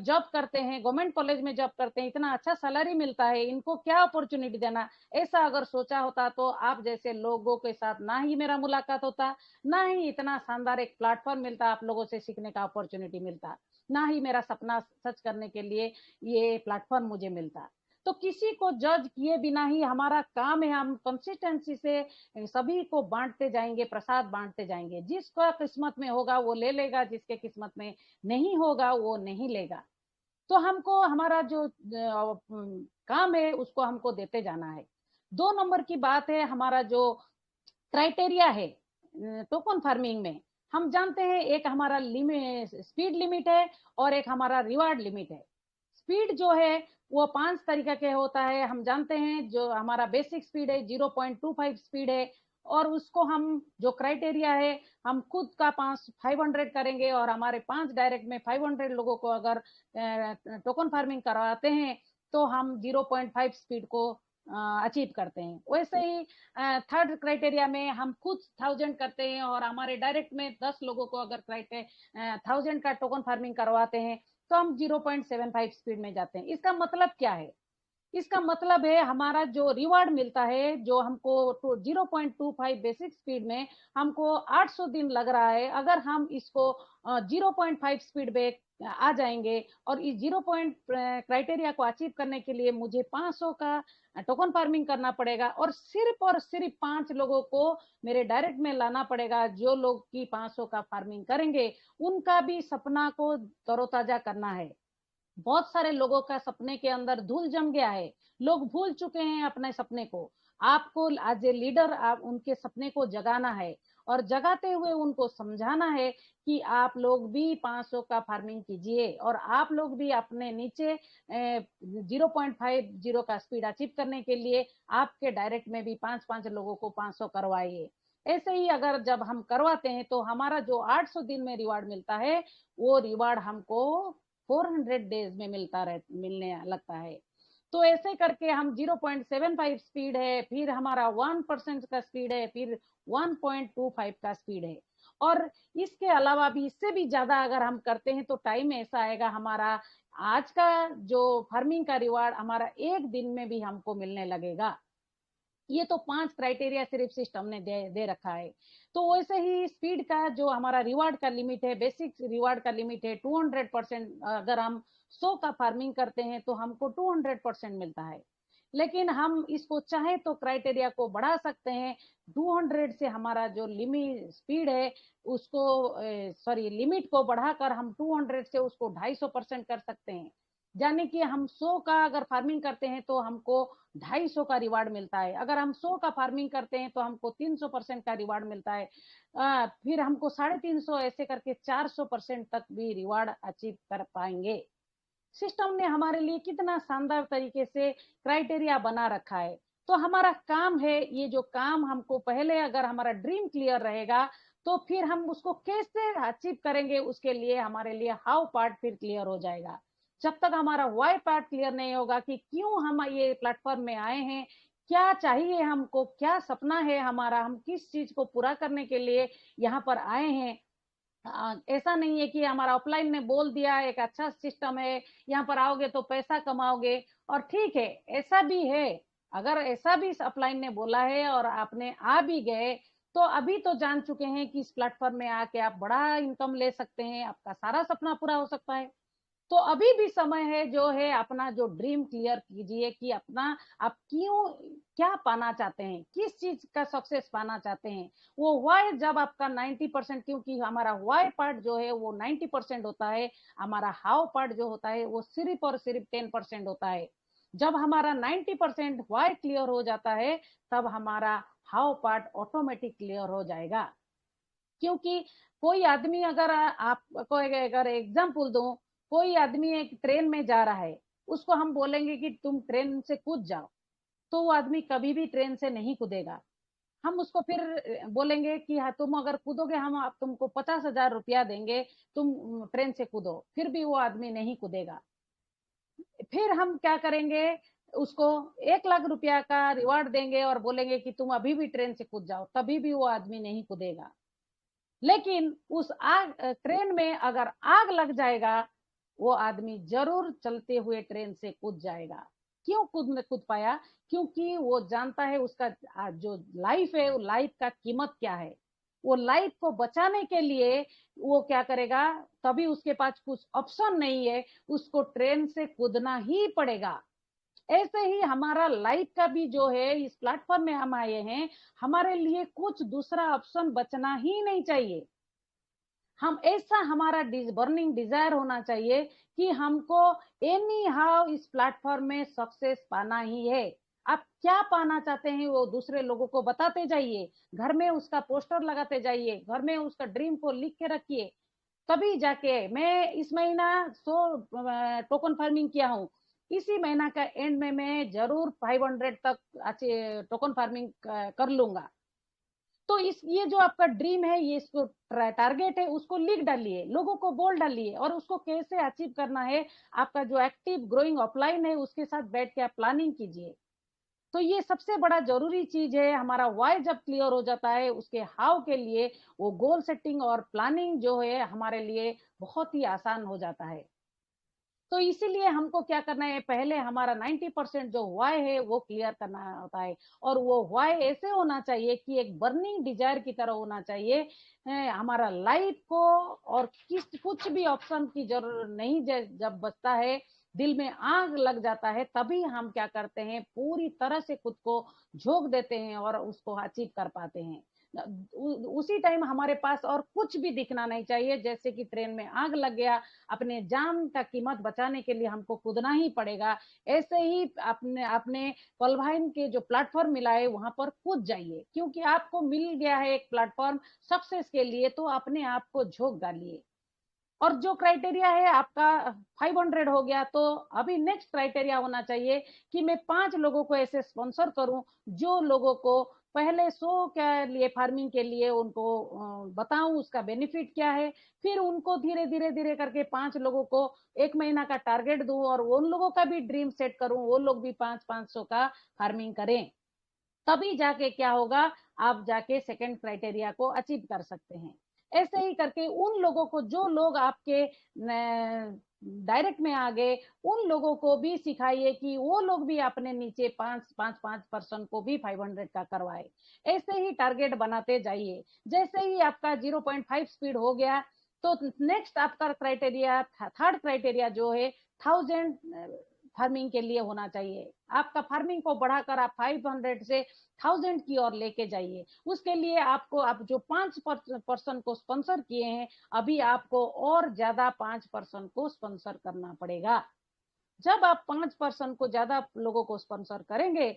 जॉब करते हैं, गवर्नमेंट कॉलेज में जॉब करते हैं, इतना अच्छा सैलरी मिलता है, इनको क्या अपॉर्चुनिटी देना, ऐसा अगर सोचा होता, तो आप जैसे लोगों के साथ ना ही मेरा मुलाकात होता, ना ही इतना शानदार एक प्लेटफॉर्म मिलता, आप लोगों से सीखने का अपॉर्चुनिटी मिलता, ना ही मेरा सपना सच करने के लिए ये प्लेटफॉर्म मुझे मिलता। तो किसी को जज किए बिना ही हमारा काम है, हम कंसिस्टेंसी से सभी को बांटते जाएंगे, प्रसाद बांटते जाएंगे। जिसका किस्मत में होगा वो ले लेगा, जिसके किस्मत में नहीं होगा वो नहीं लेगा। तो हमको हमारा जो काम है उसको हमको देते जाना है। 2 नंबर की बात है, हमारा जो क्राइटेरिया है टोकन फार्मिंग में, हम जानते हैं एक हमारा लिमिट, स्पीड लिमिट है, और एक हमारा रिवार्ड लिमिट है। स्पीड जो है वो 5 तरीके के होता है, हम जानते हैं। जो हमारा बेसिक स्पीड है 0.25 स्पीड है, और उसको हम जो क्राइटेरिया है, हम खुद का 500 करेंगे, और हमारे 5 डायरेक्ट में 500 लोगों को अगर टोकन फार्मिंग करवाते हैं, तो हम 0.5 स्पीड को अचीव करते हैं। वैसे ही थर्ड क्राइटेरिया में हम खुद 1000 करते हैं, और हमारे डायरेक्ट में 10 लोगों को अगर 1000 का टोकन फार्मिंग करवाते हैं, तो हम 0.75 स्पीड में जाते हैं। इसका मतलब क्या है? इसका मतलब है हमारा जो रिवार्ड मिलता है, जो हमको 0.25 बेसिक स्पीड में हमको 800 दिन लग रहा है, अगर हम इसको 0.5 स्पीड में आ जाएंगे, और इस 0 पॉइंट क्राइटेरिया को अचीव करने के लिए मुझे 500 का टोकन फार्मिंग करना पड़ेगा, और सिर्फ 5 लोगों को मेरे डायरेक्ट में लाना पड़ेगा। जो लोग की 500 का फार्मिंग करेंगे, उनका भी सपना को तरोताजा करना है। बहुत सारे लोगों का सपने के अंदर धूल जम गया है, लोग भूल चुके हैं अपने सपने को। आपको एज ए लीडर आप उनके सपने को जगाना है, और जगाते हुए उनको समझाना है कि आप लोग भी 500 का फार्मिंग कीजिए और आप लोग भी अपने नीचे 0.50 का स्पीड अचीव करने के लिए आपके डायरेक्ट में भी 5-5 लोगों को 500 करवाइए। ऐसे ही अगर जब हम करवाते हैं तो हमारा जो 800 दिन में रिवार्ड मिलता है, वो रिवार्ड हमको 400 डेज में मिलने लगता है। तो ऐसे करके हम 0.75 स्पीड है, फिर हमारा 1% का स्पीड है, फिर 1.25 का स्पीड है, और इसके अलावा भी इससे भी ज्यादा अगर हम करते हैं तो टाइम ऐसा आएगा हमारा आज का जो फार्मिंग का रिवार्ड हमारा एक दिन में भी हमको मिलने लगेगा। ये तो 5 क्राइटेरिया सिर्फ सिस्टम ने दे रखा है। तो वैसे ही स्पीड का जो हमारा रिवार्ड का लिमिट है, बेसिक रिवार्ड का लिमिट है 200%। अगर हम 100 का फार्मिंग करते हैं तो हमको 200% मिलता है। लेकिन हम इसको चाहे तो क्राइटेरिया को बढ़ा सकते हैं। 200 से हमारा जो लिमिट स्पीड है उसको सॉरी लिमिट को बढ़ाकर हम 200 से उसको 250% कर सकते हैं। यानी कि हम 100 का अगर फार्मिंग करते हैं तो हमको 250 का रिवार्ड मिलता है। अगर हम 100 का फार्मिंग करते हैं तो हमको 300% का रिवार्ड मिलता है। फिर हमको 350 ऐसे करके 400% तक भी रिवार्ड अचीव कर पाएंगे। सिस्टम ने हमारे लिए कितना शानदार तरीके से क्राइटेरिया बना रखा है। तो हमारा काम है, ये जो काम हमको पहले अगर हमारा ड्रीम क्लियर रहेगा तो फिर हम उसको कैसे अचीव करेंगे, उसके लिए हमारे लिए हाउ पार्ट फिर क्लियर हो जाएगा। जब तक हमारा वाई पार्ट क्लियर नहीं होगा कि क्यों हम ये प्लेटफॉर्म में आए हैं, क्या चाहिए हमको, क्या सपना है हमारा, हम किस चीज को पूरा करने के लिए यहाँ पर आए हैं। ऐसा नहीं है कि हमारा ऑफलाइन ने बोल दिया एक अच्छा सिस्टम है, यहाँ पर आओगे तो पैसा कमाओगे, और ठीक है ऐसा भी है। अगर ऐसा भी ऑफलाइन ने बोला है और आपने आ भी गए तो अभी तो जान चुके हैं कि इस प्लेटफॉर्म में आके आप बड़ा इनकम ले सकते हैं, आपका सारा सपना पूरा हो सकता है। तो अभी भी समय है, जो है अपना जो ड्रीम क्लियर कीजिए कि अपना आप क्यों क्या पाना चाहते हैं, किस चीज का सक्सेस पाना चाहते हैं। वो वाई जब आपका 90%, क्योंकि हमारा वाई पार्ट जो है वो 90% होता है, हमारा हाउ पार्ट जो होता है वो सिर्फ और सिर्फ 10% होता है। जब हमारा 90% वाई क्लियर हो जाता है तब हमारा हाउ पार्ट ऑटोमेटिक क्लियर हो जाएगा। क्योंकि कोई आदमी अगर आपको अगर एग्जाम्पल दूं, कोई आदमी एक ट्रेन में जा रहा है, उसको हम बोलेंगे कि तुम ट्रेन से कूद जाओ, तो वो आदमी कभी भी ट्रेन से नहीं कूदेगा। हम उसको फिर बोलेंगे कि हाँ तुम अगर कूदोगे हम आप तुमको 50,000 रुपया देंगे, तुम ट्रेन से कूदो, फिर भी वो आदमी नहीं कूदेगा। फिर हम क्या करेंगे, उसको 1 लाख रुपया का रिवार्ड देंगे और बोलेंगे कि तुम अभी भी ट्रेन से कूद जाओ, तभी भी वो आदमी नहीं कूदेगा। लेकिन उस आग ट्रेन में अगर आग लग जाएगा, वो आदमी जरूर चलते हुए ट्रेन से कूद जाएगा। क्यों कूद पाया? क्योंकि वो जानता है उसका जो लाइफ है वो लाइफ का कीमत क्या है। वो लाइफ को बचाने के लिए वो क्या करेगा, तभी उसके पास कुछ ऑप्शन नहीं है, उसको ट्रेन से कूदना ही पड़ेगा। ऐसे ही हमारा लाइफ का भी जो है, इस प्लेटफॉर्म में हम आए हैं, हमारे लिए कुछ दूसरा ऑप्शन बचना ही नहीं चाहिए। हम ऐसा हमारा बर्निंग डिजायर होना चाहिए कि हमको एनी हाउ इस प्लेटफॉर्म में सक्सेस पाना ही है। आप क्या पाना चाहते हैं वो दूसरे लोगों को बताते जाइए, घर में उसका पोस्टर लगाते जाइए, घर में उसका ड्रीम को लिख के रखिए। तभी जाके मैं इस महीना 100 टोकन फार्मिंग किया हूँ, इसी महीना का एंड में मैं जरूर 500 तक अच्छे टोकन फार्मिंग कर लूंगा। तो इस ये जो आपका ड्रीम है, ये इसको टारगेट है, उसको लिख डालिए, लोगों को बोल डालिए, और उसको कैसे अचीव करना है, आपका जो एक्टिव ग्रोइंग ऑफलाइन है उसके साथ बैठ के आप प्लानिंग कीजिए। तो ये सबसे बड़ा जरूरी चीज है। हमारा वाई जब क्लियर हो जाता है, उसके हाउ के लिए वो गोल सेटिंग और प्लानिंग जो है हमारे लिए बहुत ही आसान हो जाता है। तो इसीलिए हमको क्या करना है, पहले हमारा 90% जो वाई है वो क्लियर करना होता है। और वो वाई ऐसे होना चाहिए कि एक बर्निंग डिजायर की तरह होना चाहिए। हमारा लाइफ को और किस कुछ भी ऑप्शन की जरूरत नहीं, जब बचता है, दिल में आग लग जाता है, तभी हम क्या करते हैं, पूरी तरह से खुद को झोंक देते हैं और उसको अचीव कर पाते हैं। उसी टाइम हमारे पास और कुछ भी दिखना नहीं चाहिए, जैसे कि ट्रेन में आग लग गया, अपने जान का कीमत बचाने के लिए हमको कूदना ही पड़ेगा। ऐसे ही अपने अपने पलवाइन के जो प्लेटफॉर्म मिला है वहां पर कूद जाइए, क्योंकि आपको मिल गया है एक प्लेटफॉर्म सक्सेस के लिए, तो अपने आप को झोंक डालिए। और जो क्राइटेरिया है आपका 500 हो गया, तो अभी नेक्स्ट क्राइटेरिया होना चाहिए कि मैं 5 लोगों को ऐसे स्पॉन्सर करूं जो लोगों को पहले 100 के लिए फार्मिंग के लिए उनको बताऊं उसका बेनिफिट क्या है, फिर उनको धीरे धीरे धीरे करके 5 लोगों को 1 महीना का टारगेट दूं और उन लोगों का भी ड्रीम सेट करूं, वो लोग भी 500 का फार्मिंग करें। तभी जाके क्या होगा, आप जाके सेकंड क्राइटेरिया को अचीव कर सकते हैं। ऐसे ही करके उन लोगों को, जो लोग आपके डायरेक्ट में आ गए, उन लोगों को भी सिखाइए कि वो लोग भी अपने नीचे 5-5-5% को भी 500 का करवाए। ऐसे ही टारगेट बनाते जाइए। जैसे ही आपका 0.5 स्पीड हो गया, तो नेक्स्ट आपका क्राइटेरिया, थर्ड क्राइटेरिया जो है 1000 फार्मिंग के लिए होना चाहिए। आपका फार्मिंग को बढ़ाकर आप 500 से 1000 की ओर लेके जाइए। उसके लिए आपको, आप जो 5% को स्पॉन्सर किए हैं, अभी आपको और ज्यादा 5% को स्पॉन्सर करना पड़ेगा। जब आप 5% को ज्यादा लोगों को स्पॉन्सर करेंगे,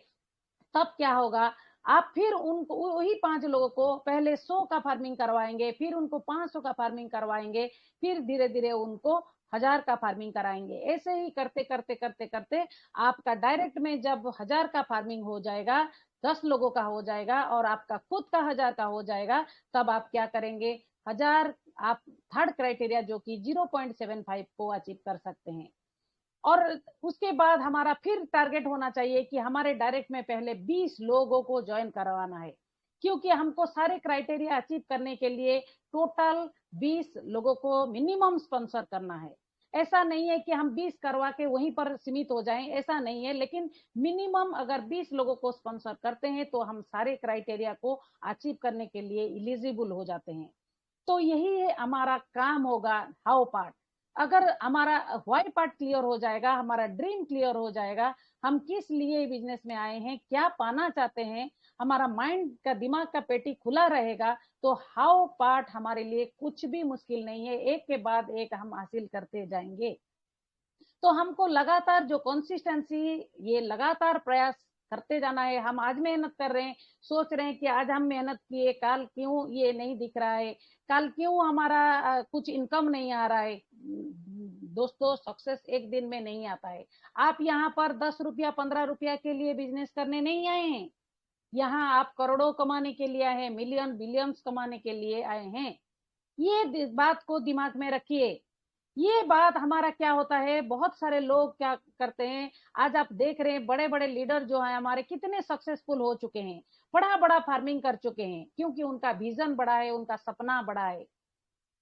तब क्या होगा, आप फिर उनको वही 5 लोगों को पहले 100 का फार्मिंग करवाएंगे, फिर उनको 500 का फार्मिंग करवाएंगे, फिर धीरे धीरे उनको 1000 का फार्मिंग कराएंगे। ऐसे ही करते करते करते करते आपका डायरेक्ट में जब 1000 का फार्मिंग हो जाएगा, 10 लोगों का हो जाएगा और आपका खुद का 1000 का हो जाएगा, तब आप क्या करेंगे, 1000 आप थर्ड क्राइटेरिया जो कि 0.75 को अचीव कर सकते हैं। और उसके बाद हमारा फिर टारगेट होना चाहिए कि हमारे डायरेक्ट में पहले 20 लोगों को ज्वाइन करवाना है, क्योंकि हमको सारे क्राइटेरिया अचीव करने के लिए टोटल 20 लोगों को मिनिमम स्पॉन्सर करना है। ऐसा नहीं है कि हम 20 करवा के वहीं पर सीमित हो जाएं, ऐसा नहीं है, लेकिन मिनिमम अगर 20 लोगों को स्पॉन्सर करते हैं तो हम सारे क्राइटेरिया को अचीव करने के लिए इलिजिबल हो जाते हैं। तो यही है हमारा काम होगा, हाउ पार्ट। अगर हमारा व्हाई पार्ट क्लियर हो जाएगा, हमारा ड्रीम क्लियर हो जाएगा, हम किस लिए बिजनेस में आए हैं, क्या पाना चाहते हैं, हमारा माइंड का, दिमाग का पेटी खुला रहेगा, तो हाउ पार्ट हमारे लिए कुछ भी मुश्किल नहीं है, एक के बाद एक हम हासिल करते जाएंगे। तो हमको लगातार जो कंसिस्टेंसी, ये लगातार प्रयास करते जाना है। हम आज मेहनत कर रहे हैं, सोच रहे हैं कि आज हम मेहनत किए, कल क्यों ये नहीं दिख रहा है, कल क्यों हमारा कुछ इनकम नहीं आ रहा है। दोस्तों, सक्सेस एक दिन में नहीं आता है। आप यहाँ पर 10 रुपया 15 रुपया के लिए बिजनेस करने नहीं आए हैं, यहाँ आप करोड़ों कमाने के लिए आए हैं, मिलियन बिलियंस कमाने के लिए आए हैं। ये बात को दिमाग में रखिए। ये बात हमारा क्या होता है, बहुत सारे लोग क्या करते हैं, आज आप देख रहे हैं बड़े बड़े लीडर जो हैं हमारे, कितने सक्सेसफुल हो चुके हैं, बड़ा बड़ा फार्मिंग कर चुके हैं, क्योंकि उनका विजन बड़ा है, उनका सपना बड़ा है।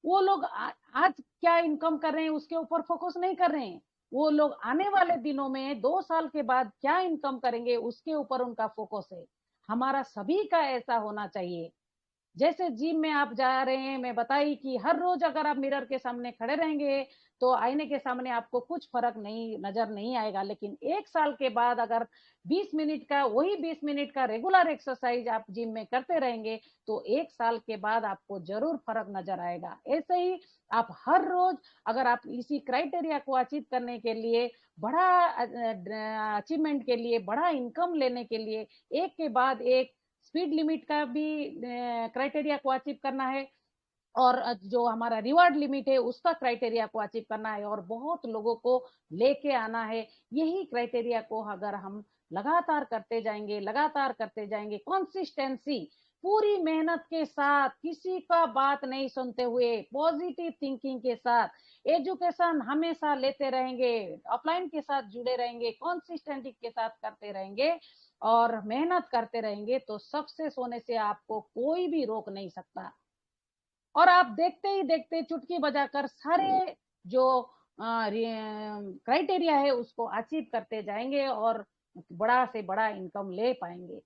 वो लोग आज क्या इनकम कर रहे हैं उसके ऊपर फोकस नहीं कर रहे हैं, वो लोग आने वाले दिनों में 2 साल के बाद क्या इनकम करेंगे उसके ऊपर उनका फोकस है। हमारा सभी का ऐसा होना चाहिए। जैसे जिम में आप जा रहे हैं, मैं बताई कि हर रोज अगर आप मिरर के सामने खड़े रहेंगे, तो आईने के सामने आपको कुछ फर्क नहीं नजर नहीं आएगा, लेकिन 1 साल के बाद अगर 20 मिनट का, वही 20 मिनट का रेगुलर एक्सरसाइज आप जिम में करते रहेंगे, तो 1 साल के बाद आपको जरूर फर्क नजर आएगा। ऐसे ही आप हर रोज, अगर आप इसी क्राइटेरिया को अचीव करने के लिए, बड़ा अचीवमेंट के लिए, बड़ा इनकम लेने के लिए, एक के बाद एक स्पीड लिमिट का भी क्राइटेरिया को अचीव करना है, और जो हमारा रिवार्ड लिमिट है उसका क्राइटेरिया को अचीव करना है, और बहुत लोगों को लेके आना है। यही क्राइटेरिया को अगर हम लगातार करते जाएंगे, लगातार करते जाएंगे, कंसिस्टेंसी, पूरी मेहनत के साथ, किसी का बात नहीं सुनते हुए, पॉजिटिव थिंकिंग के साथ, एजुकेशन हमेशा लेते रहेंगे, ऑफलाइन के साथ जुड़े रहेंगे, कंसिस्टेंसी के साथ करते रहेंगे और मेहनत करते रहेंगे, तो सक्सेस होने से आपको कोई भी रोक नहीं सकता। और आप देखते ही देखते चुटकी बजाकर सारे जो क्राइटेरिया है उसको अचीव करते जाएंगे और बड़ा से बड़ा इनकम ले पाएंगे।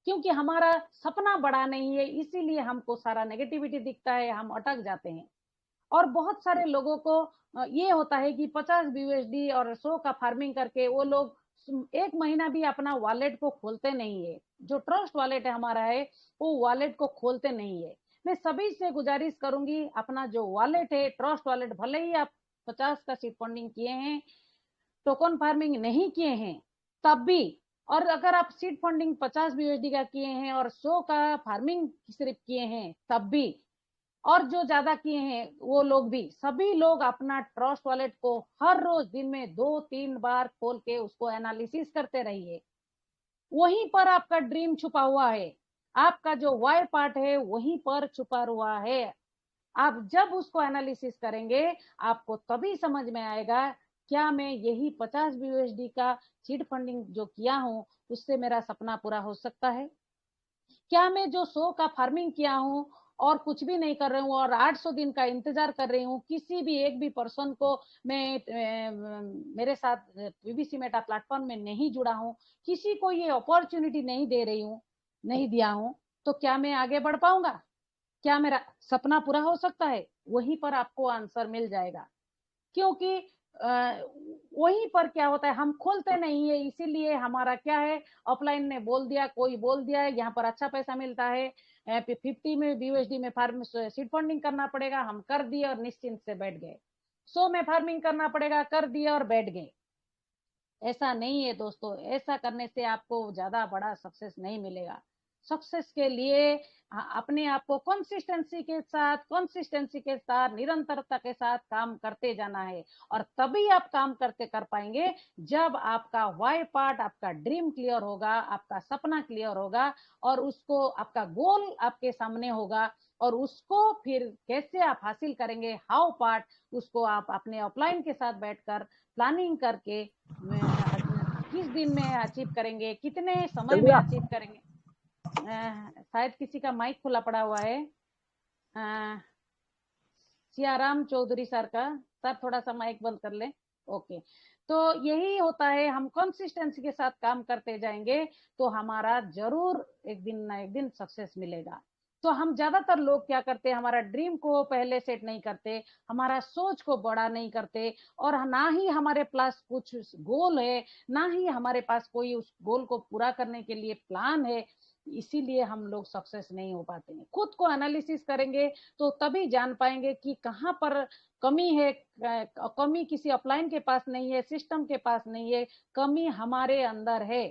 क्योंकि हमारा सपना बड़ा नहीं है, इसीलिए हमको सारा नेगेटिविटी दिखता है, हम अटक जाते हैं। और बहुत सारे लोगों को ये होता है कि 50 BUSD और 100 का फार्मिंग करके वो लोग 1 महीना भी अपना वॉलेट को खोलते नहीं है। जो ट्रस्ट वॉलेट है हमारा है, वो वॉलेट को खोलते नहीं है। मैं सभी से गुजारिश करूंगी, अपना जो वॉलेट है ट्रस्ट वॉलेट, भले ही आप 50 का सीड फंडिंग किए हैं, टोकन फार्मिंग नहीं किए हैं, तब भी, और अगर आप सीड फंडिंग 50 बीयूएसडी का किए हैं और 100 का फार्मिंग सिर्फ किए हैं तब भी, और जो ज्यादा किए हैं वो लोग भी, सभी लोग अपना ट्रस्ट वॉलेट को हर रोज दिन में 2-3 बार खोल के उसको एनालिसिस करते रहिए। वहीं पर आपका ड्रीम छुपा हुआ है, आपका जो वाई पार्ट है वहीं पर छुपा हुआ है। आप जब उसको एनालिसिस करेंगे, आपको तभी समझ में आएगा, क्या मैं यही 50 बीयूएसडी का सीड फंडिंग जो किया हूं उससे मेरा सपना पूरा हो सकता है? क्या मैं जो 100 का फार्मिंग किया हूं और कुछ भी नहीं कर रही हूँ और 800 दिन का इंतजार कर रही हूँ, किसी भी एक भी पर्सन को मैं मेरे साथ पीबीसी मेटा प्लेटफॉर्म में नहीं जुड़ा हूँ, किसी को ये अपॉर्चुनिटी नहीं दे रही हूँ, नहीं दिया हूँ, तो क्या मैं आगे बढ़ पाऊंगा? क्या मेरा सपना पूरा हो सकता है? वहीं पर आपको आंसर मिल जाएगा। क्योंकि वहीं पर क्या होता है, हम खोलते नहीं है, इसीलिए हमारा क्या है, ऑफलाइन ने बोल दिया, कोई बोल दिया है यहाँ पर अच्छा पैसा मिलता है, 50 में बीयूएसडी में फार्म सीड फंडिंग करना पड़ेगा, हम कर दिए और निश्चिंत से बैठ गए। 100 में फार्मिंग करना पड़ेगा, कर दिए और बैठ गए। ऐसा नहीं है दोस्तों, ऐसा करने से आपको ज्यादा बड़ा सक्सेस नहीं मिलेगा। सक्सेस के लिए अपने आप को कंसिस्टेंसी के साथ निरंतरता के साथ काम करते जाना है, और तभी आप काम करते कर पाएंगे जब आपका वाई पार्ट, आपका ड्रीम क्लियर होगा, आपका सपना क्लियर होगा, और उसको आपका गोल आपके सामने होगा, और उसको फिर कैसे आप हासिल करेंगे, हाउ पार्ट, उसको आप अपने अपलाइन के साथ बैठकर प्लानिंग करके किस दिन में अचीव करेंगे, कितने समय में अचीव करेंगे। शायद किसी का माइक खुला पड़ा हुआ है, सियाराम चौधरी सर का। सर थोड़ा सा माइक बंद कर ले। ओके। तो यही होता है, हम कंसिस्टेंसी के साथ काम करते जाएंगे तो हमारा जरूर एक दिन ना एक दिन सक्सेस मिलेगा। तो हम ज्यादातर लोग क्या करते हैं, हमारा ड्रीम को पहले सेट नहीं करते, हमारा सोच को बड़ा नहीं करते, और ना ही हमारे पास कुछ गोल है, ना ही हमारे पास कोई उस गोल को पूरा करने के लिए प्लान है। इसीलिए हम लोग सक्सेस नहीं हो पाते हैं। खुद को एनालिसिस करेंगे तो तभी जान पाएंगे कि कहाँ पर कमी है। कमी किसी अपलाइन के पास नहीं है, सिस्टम के पास नहीं है, कमी हमारे अंदर है।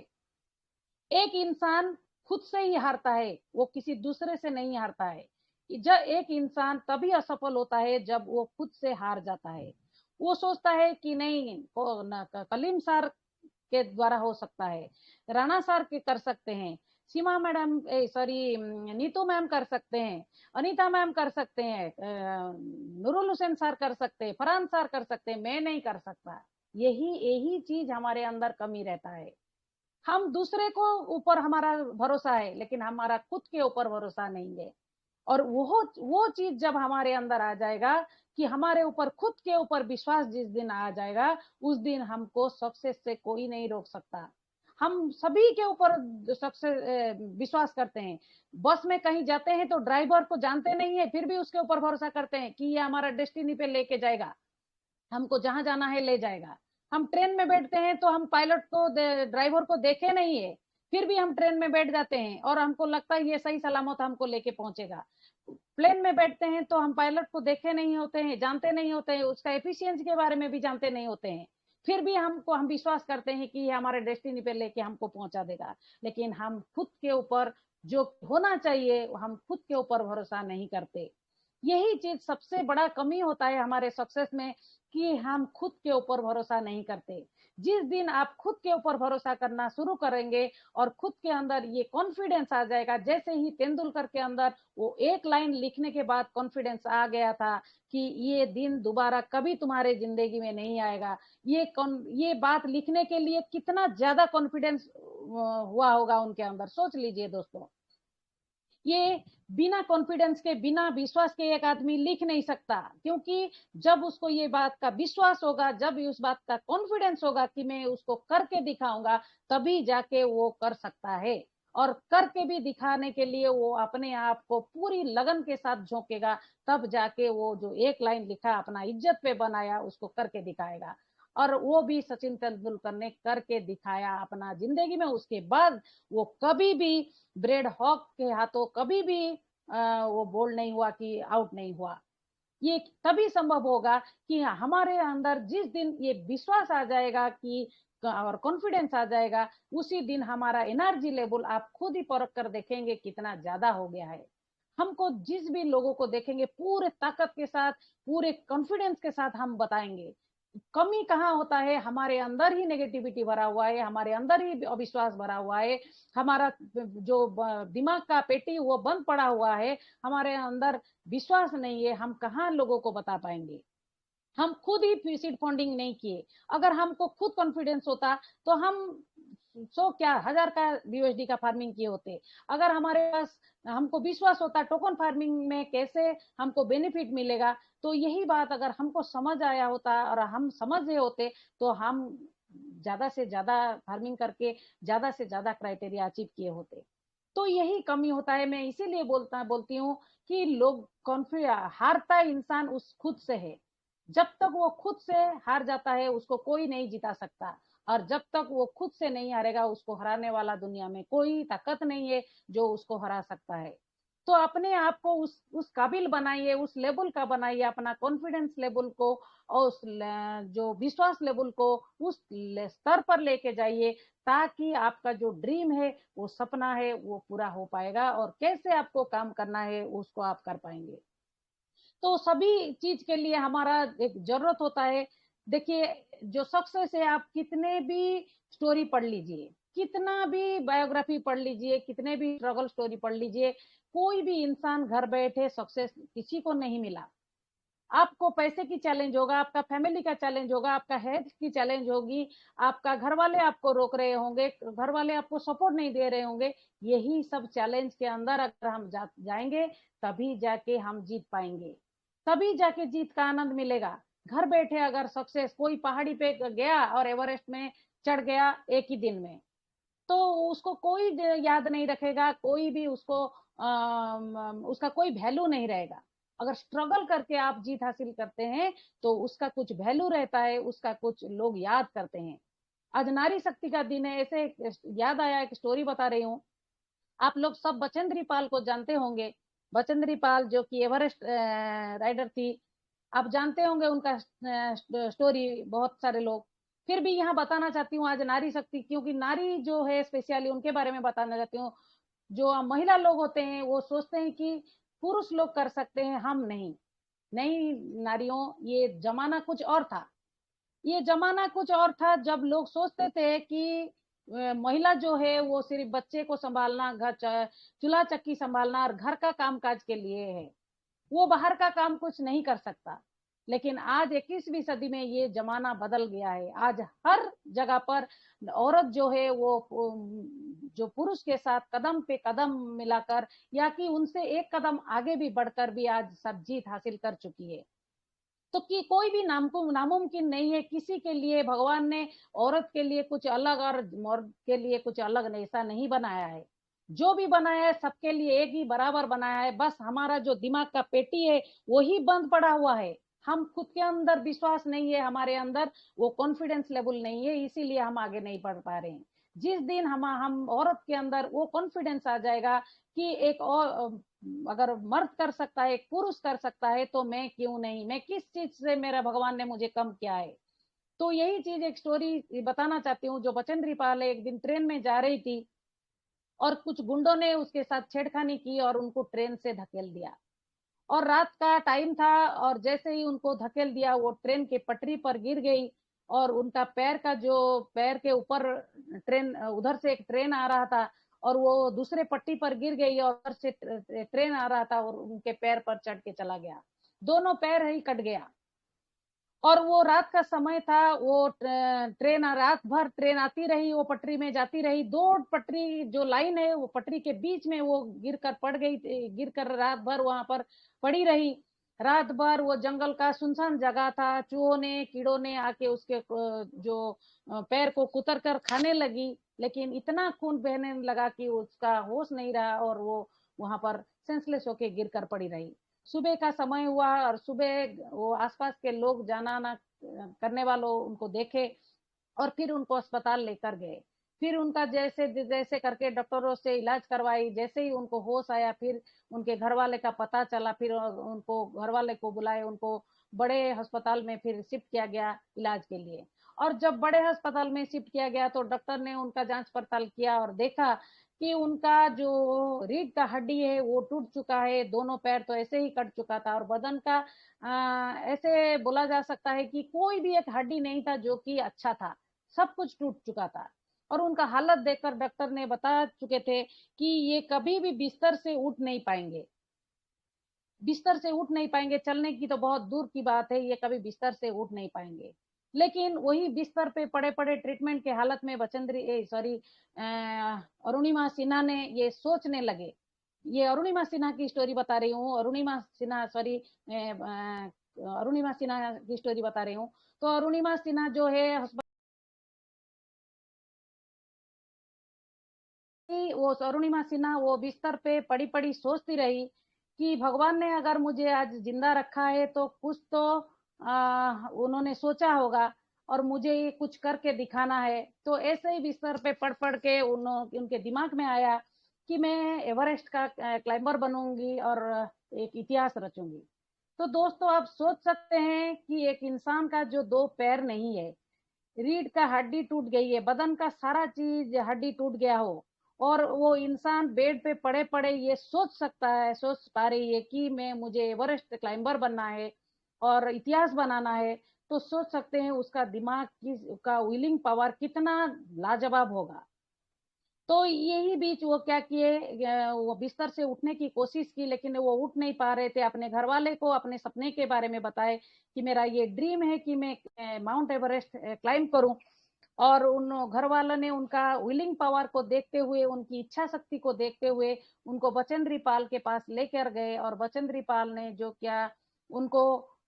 एक इंसान खुद से ही हारता है, वो किसी दूसरे से नहीं हारता है। जब एक इंसान तभी असफल होता है जब वो खुद से हार जाता है। वो सोचता है कि नहीं, कलीम सर के द्वारा हो सकता है, राणा सर के कर सकते हैं, सीमा मैडम, सॉरी, नीतू मैम कर सकते हैं, अनीता मैम कर सकते हैं, नूरुल हुसैन सर कर सकते हैं, फरहान सर कर सकते हैं, मैं नहीं कर सकता। यही यही चीज हमारे अंदर कमी रहता है। हम दूसरे को ऊपर हमारा भरोसा है, लेकिन हमारा खुद के ऊपर भरोसा नहीं है। और वो चीज जब हमारे अंदर आ जाएगा कि हमारे ऊपर, खुद के ऊपर विश्वास जिस दिन आ जाएगा, उस दिन हमको सक्सेस से कोई नहीं रोक सकता। हम सभी के ऊपर सक्सेस विश्वास करते हैं। बस में कहीं जाते हैं तो ड्राइवर को जानते नहीं है, फिर भी उसके ऊपर भरोसा करते हैं कि ये हमारा डेस्टिनी पे लेके जाएगा, हमको जहां जाना है ले जाएगा। हम ट्रेन में बैठते हैं तो हम पायलट को, ड्राइवर को देखे नहीं है, फिर भी हम ट्रेन में बैठ जाते हैं और हमको लगता है ये सही सलामत हमको लेके पहुंचेगा। प्लेन में बैठते हैं तो हम पायलट को देखे नहीं होते हैं, जानते नहीं होते हैं, उसका एफिशिएंसी के बारे में भी जानते नहीं होते हैं, फिर भी हम विश्वास करते हैं कि ये हमारे डेस्टिनी पे लेके हमको पहुंचा देगा। लेकिन हम खुद के ऊपर जो होना चाहिए, हम खुद के ऊपर भरोसा नहीं करते। यही चीज सबसे बड़ा कमी होता है हमारे सक्सेस में, कि हम खुद के ऊपर भरोसा नहीं करते। जिस दिन आप खुद के ऊपर भरोसा करना शुरू करेंगे और खुद के अंदर ये कॉन्फिडेंस आ जाएगा, जैसे ही तेंदुलकर के अंदर वो एक लाइन लिखने के बाद कॉन्फिडेंस आ गया था कि ये दिन दोबारा कभी तुम्हारे जिंदगी में नहीं आएगा, ये बात लिखने के लिए कितना ज्यादा कॉन्फिडेंस हुआ होगा उनके अंदर, सोच लीजिए दोस्तों। ये बिना कॉन्फिडेंस के, बिना विश्वास के एक आदमी लिख नहीं सकता, क्योंकि जब उसको ये बात का विश्वास होगा, जब उस बात का कॉन्फिडेंस होगा कि मैं उसको करके दिखाऊंगा, तभी जाके वो कर सकता है। और करके भी दिखाने के लिए वो अपने आप को पूरी लगन के साथ झोंकेगा, तब जाके वो जो एक लाइन लिखा, अपना इज्जत पे बनाया, उसको करके दिखाएगा। और वो भी सचिन तेंदुलकर ने करके दिखाया अपना जिंदगी में। उसके बाद वो कभी भी ब्रेड हॉक के हाथों कभी भी वो बोल्ड नहीं हुआ कि आउट नहीं हुआ। ये तभी संभव होगा कि हमारे अंदर जिस दिन ये विश्वास आ जाएगा कि और कॉन्फिडेंस आ जाएगा, उसी दिन हमारा एनर्जी लेवल आप खुद ही परख कर देखेंगे कितना ज्यादा हो गया है। हमको जिस भी लोगों को देखेंगे पूरे ताकत के साथ, पूरे कॉन्फिडेंस के साथ हम बताएंगे। कमी कहाँ होता है, हमारे अंदर ही नेगेटिविटी भरा हुआ है, हमारे अंदर ही अविश्वास भरा हुआ है, हमारा जो दिमाग का पेटी वो बंद पड़ा हुआ है, हमारे अंदर विश्वास नहीं है। हम कहाँ लोगों को बता पाएंगे? हम खुद ही सीड फंडिंग नहीं किए। अगर हमको खुद कॉन्फिडेंस होता तो हम 100 क्या 1000 का बीयूएसडी का फार्मिंग किए होते। अगर हमारे पास हमको विश्वास होता टोकन फार्मिंग में कैसे हमको बेनिफिट मिलेगा, तो यही बात अगर हमको समझ आया होता और हम समझ रहे होते, तो हम ज्यादा से ज्यादा फार्मिंग करके ज्यादा से ज्यादा क्राइटेरिया अचीव किए होते। तो यही कमी होता है। मैं इसीलिए बोलती हूँ कि लोग कॉन्फिडेंस हारता इंसान उस खुद से है। जब तक वो खुद से हार जाता है उसको कोई नहीं जिता सकता, और जब तक वो खुद से नहीं हारेगा उसको हराने वाला दुनिया में कोई ताकत नहीं है जो उसको हरा सकता है। तो अपने आप को उस काबिल बनाइए, उस लेवल का बनाइए, अपना कॉन्फिडेंस लेवल को और उस जो विश्वास लेवल को उस स्तर पर लेके जाइए, ताकि आपका जो ड्रीम है, वो सपना है, वो पूरा हो पाएगा। और कैसे आपको काम करना है उसको आप कर पाएंगे। तो सभी चीज के लिए हमारा एक जरूरत होता है। देखिए, जो सक्सेस है, आप कितने भी स्टोरी पढ़ लीजिए, कितना भी बायोग्राफी पढ़ लीजिए, कितने भी स्ट्रगल स्टोरी पढ़ लीजिए, कोई भी इंसान घर बैठे सक्सेस किसी को नहीं मिला। आपको पैसे की चैलेंज होगा, आपका फैमिली का चैलेंज होगा, आपका हेल्थ की चैलेंज होगी, आपका घर वाले आपको रोक रहे होंगे, घर वाले आपको सपोर्ट नहीं दे रहे होंगे। यही सब चैलेंज के अंदर अगर हम जाएंगे, तभी जाके हम जीत पाएंगे, तभी जाके जीत का आनंद मिलेगा। घर बैठे अगर सक्सेस, कोई पहाड़ी पे गया और एवरेस्ट में चढ़ गया एक ही दिन में, तो उसको कोई याद नहीं रखेगा, कोई भी उसको उसका कोई वैल्यू नहीं रहेगा। अगर स्ट्रगल करके आप जीत हासिल करते हैं तो उसका कुछ वैल्यू रहता है, उसका कुछ लोग याद करते हैं। आज नारी शक्ति का दिन है, ऐसे याद आया, एक स्टोरी बता रही हूँ। आप लोग सब बचेंद्री पाल को जानते होंगे। बचेंद्री पाल जो कि एवरेस्ट राइडर थी, आप जानते होंगे उनका स्टोरी, बहुत सारे लोग। फिर भी यहाँ बताना चाहती हूँ आज नारी शक्ति, क्योंकि नारी जो है स्पेशली उनके बारे में बताना चाहती हूँ। जो महिला लोग होते हैं वो सोचते हैं कि पुरुष लोग कर सकते हैं, हम नहीं। नहीं नारियों, ये जमाना कुछ और था। ये जमाना कुछ और था जब लोग सोचते थे कि महिला जो है वो सिर्फ बच्चे को संभालना, घर चूल्हा चक्की संभालना और घर का कामकाज के लिए है, वो बाहर का काम कुछ नहीं कर सकता। लेकिन आज 21वीं सदी में ये जमाना बदल गया है। आज हर जगह पर औरत जो है वो जो पुरुष के साथ कदम पे कदम मिलाकर, या कि उनसे एक कदम आगे भी बढ़कर भी आज सब जीत हासिल कर चुकी है। तो कि कोई भी नामुमकिन नहीं है किसी के लिए। भगवान ने औरत के लिए कुछ अलग और मर्द के लिए कुछ अलग ऐसा नहीं बनाया है। जो भी बनाया है सबके लिए एक ही बराबर बनाया है। बस हमारा जो दिमाग का पेटी है वही बंद पड़ा हुआ है। हम खुद के अंदर विश्वास नहीं है, हमारे अंदर वो कॉन्फिडेंस लेवल नहीं है, इसीलिए हम आगे नहीं बढ़ पा रहे हैं। जिस दिन हम औरत के अंदर वो कॉन्फिडेंस आ जाएगा कि एक और अगर मर्द कर सकता है, एक पुरुष कर सकता है, तो मैं क्यों नहीं, मैं किस चीज से मेरा भगवान ने मुझे कम किया है। तो यही चीज एक स्टोरी बताना चाहती हूँ। जो बचेंद्री पाल एक दिन ट्रेन में जा रही थी और कुछ गुंडों ने उसके साथ छेड़खानी की और उनको ट्रेन से धकेल दिया। और रात का टाइम था, और जैसे ही उनको धकेल दिया वो ट्रेन के पटरी पर गिर गई। और उनका पैर का जो पैर के ऊपर ट्रेन, उधर से एक ट्रेन आ रहा था और वो दूसरे पट्टी पर गिर गई, और उधर से ट्रेन आ रहा था और उनके पैर पर चढ़ के चला गया। दोनों पैर ही कट गया। और वो रात का समय था, वो ट्रेन रात भर ट्रेन आती रही, वो पटरी में जाती रही। दो पटरी जो लाइन है वो पटरी के बीच में वो गिर कर पड़ गई, गिर कर रात भर वहां पर पड़ी रही। रात भर वो जंगल का सुनसान जगह था, चूहों ने कीड़ों ने आके उसके जो पैर को कुतर कर खाने लगी। लेकिन इतना खून बहने लगा कि उसका होश नहीं रहा और वो वहां पर सेंसलेस होके गिर कर पड़ी रही। सुबह का समय हुआ और सुबह वो आसपास के लोग जाना आना करने वालों उनको देखे और फिर उनको अस्पताल लेकर गए। फिर उनका जैसे जैसे करके डॉक्टरों से इलाज करवाई, जैसे ही उनको होश आया फिर उनके घर वाले का पता चला, फिर उनको घर वाले को बुलाए, उनको बड़े अस्पताल में फिर शिफ्ट किया गया इलाज के लिए। और जब बड़े अस्पताल में शिफ्ट किया गया तो डॉक्टर ने उनका जांच पड़ताल किया और देखा कि उनका जो रीढ़ का हड्डी है वो टूट चुका है, दोनों पैर तो ऐसे ही कट चुका था और बदन का ऐसे बोला जा सकता है कि कोई भी एक हड्डी नहीं था जो कि अच्छा था, सब कुछ टूट चुका था। और उनका हालत देखकर डॉक्टर ने बता चुके थे कि ये कभी भी बिस्तर से उठ नहीं पाएंगे, बिस्तर से उठ नहीं पाएंगे, चलने की तो बहुत दूर की बात है, ये कभी बिस्तर से उठ नहीं पाएंगे। लेकिन वही बिस्तर पे पड़े पड़े ट्रीटमेंट के हालत में अरुणिमा सिन्हा ने ये सोचने लगे। ये अरुणिमा सिन्हा की स्टोरी बता रही हूँ, अरुणिमा सिन्हा सॉरी अरुणिमा सिन्हा की स्टोरी बता रही हूँ। तो अरुणिमा सिन्हा जो है वो अरुणिमा सिन्हा वो बिस्तर पे पड़ी पड़ी सोचती रही कि भगवान ने अगर मुझे आज जिंदा रखा है तो कुछ तो उन्होंने सोचा होगा और मुझे ये कुछ करके दिखाना है। तो ऐसे ही बिस्तर पे पड़ पड़ के उनके दिमाग में आया कि मैं एवरेस्ट का क्लाइंबर बनूंगी और एक इतिहास रचूंगी। तो दोस्तों आप सोच सकते हैं कि एक इंसान का जो दो पैर नहीं है, रीढ़ का हड्डी टूट गई है, बदन का सारा चीज हड्डी टूट गया हो और वो इंसान बेड पे पड़े पड़े ये सोच सकता है, सोच पा रही है कि मैं मुझे एवरेस्ट क्लाइंबर बनना है और इतिहास बनाना है। तो सोच सकते हैं उसका दिमाग की का विलिंग पावर कितना लाजवाब होगा। तो यही बीच वो क्या किए, वो बिस्तर से उठने की कोशिश की लेकिन वो उठ नहीं पा रहे थे। अपने घर वाले को अपने सपने के बारे में बताए कि मेरा ये ड्रीम है कि मैं माउंट एवरेस्ट क्लाइंब करूं। और उन घर वालों ने उनका विलिंग पावर को देखते हुए, उनकी इच्छा शक्ति को देखते हुए उनको बचेंद्री पाल के पास लेकर गए और बचेंद्री पाल ने जो क्या उनको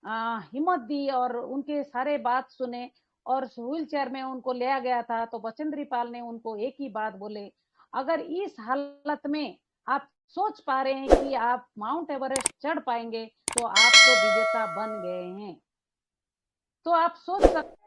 हिम्मत दी और उनके सारे बात सुने और व्हील चेयर में उनको लिया गया था। तो बचेंद्री पाल ने उनको एक ही बात बोले, अगर इस हालत में आप सोच पा रहे हैं कि आप माउंट एवरेस्ट चढ़ पाएंगे तो आप तो विजेता बन गए हैं। तो आप सोच सकते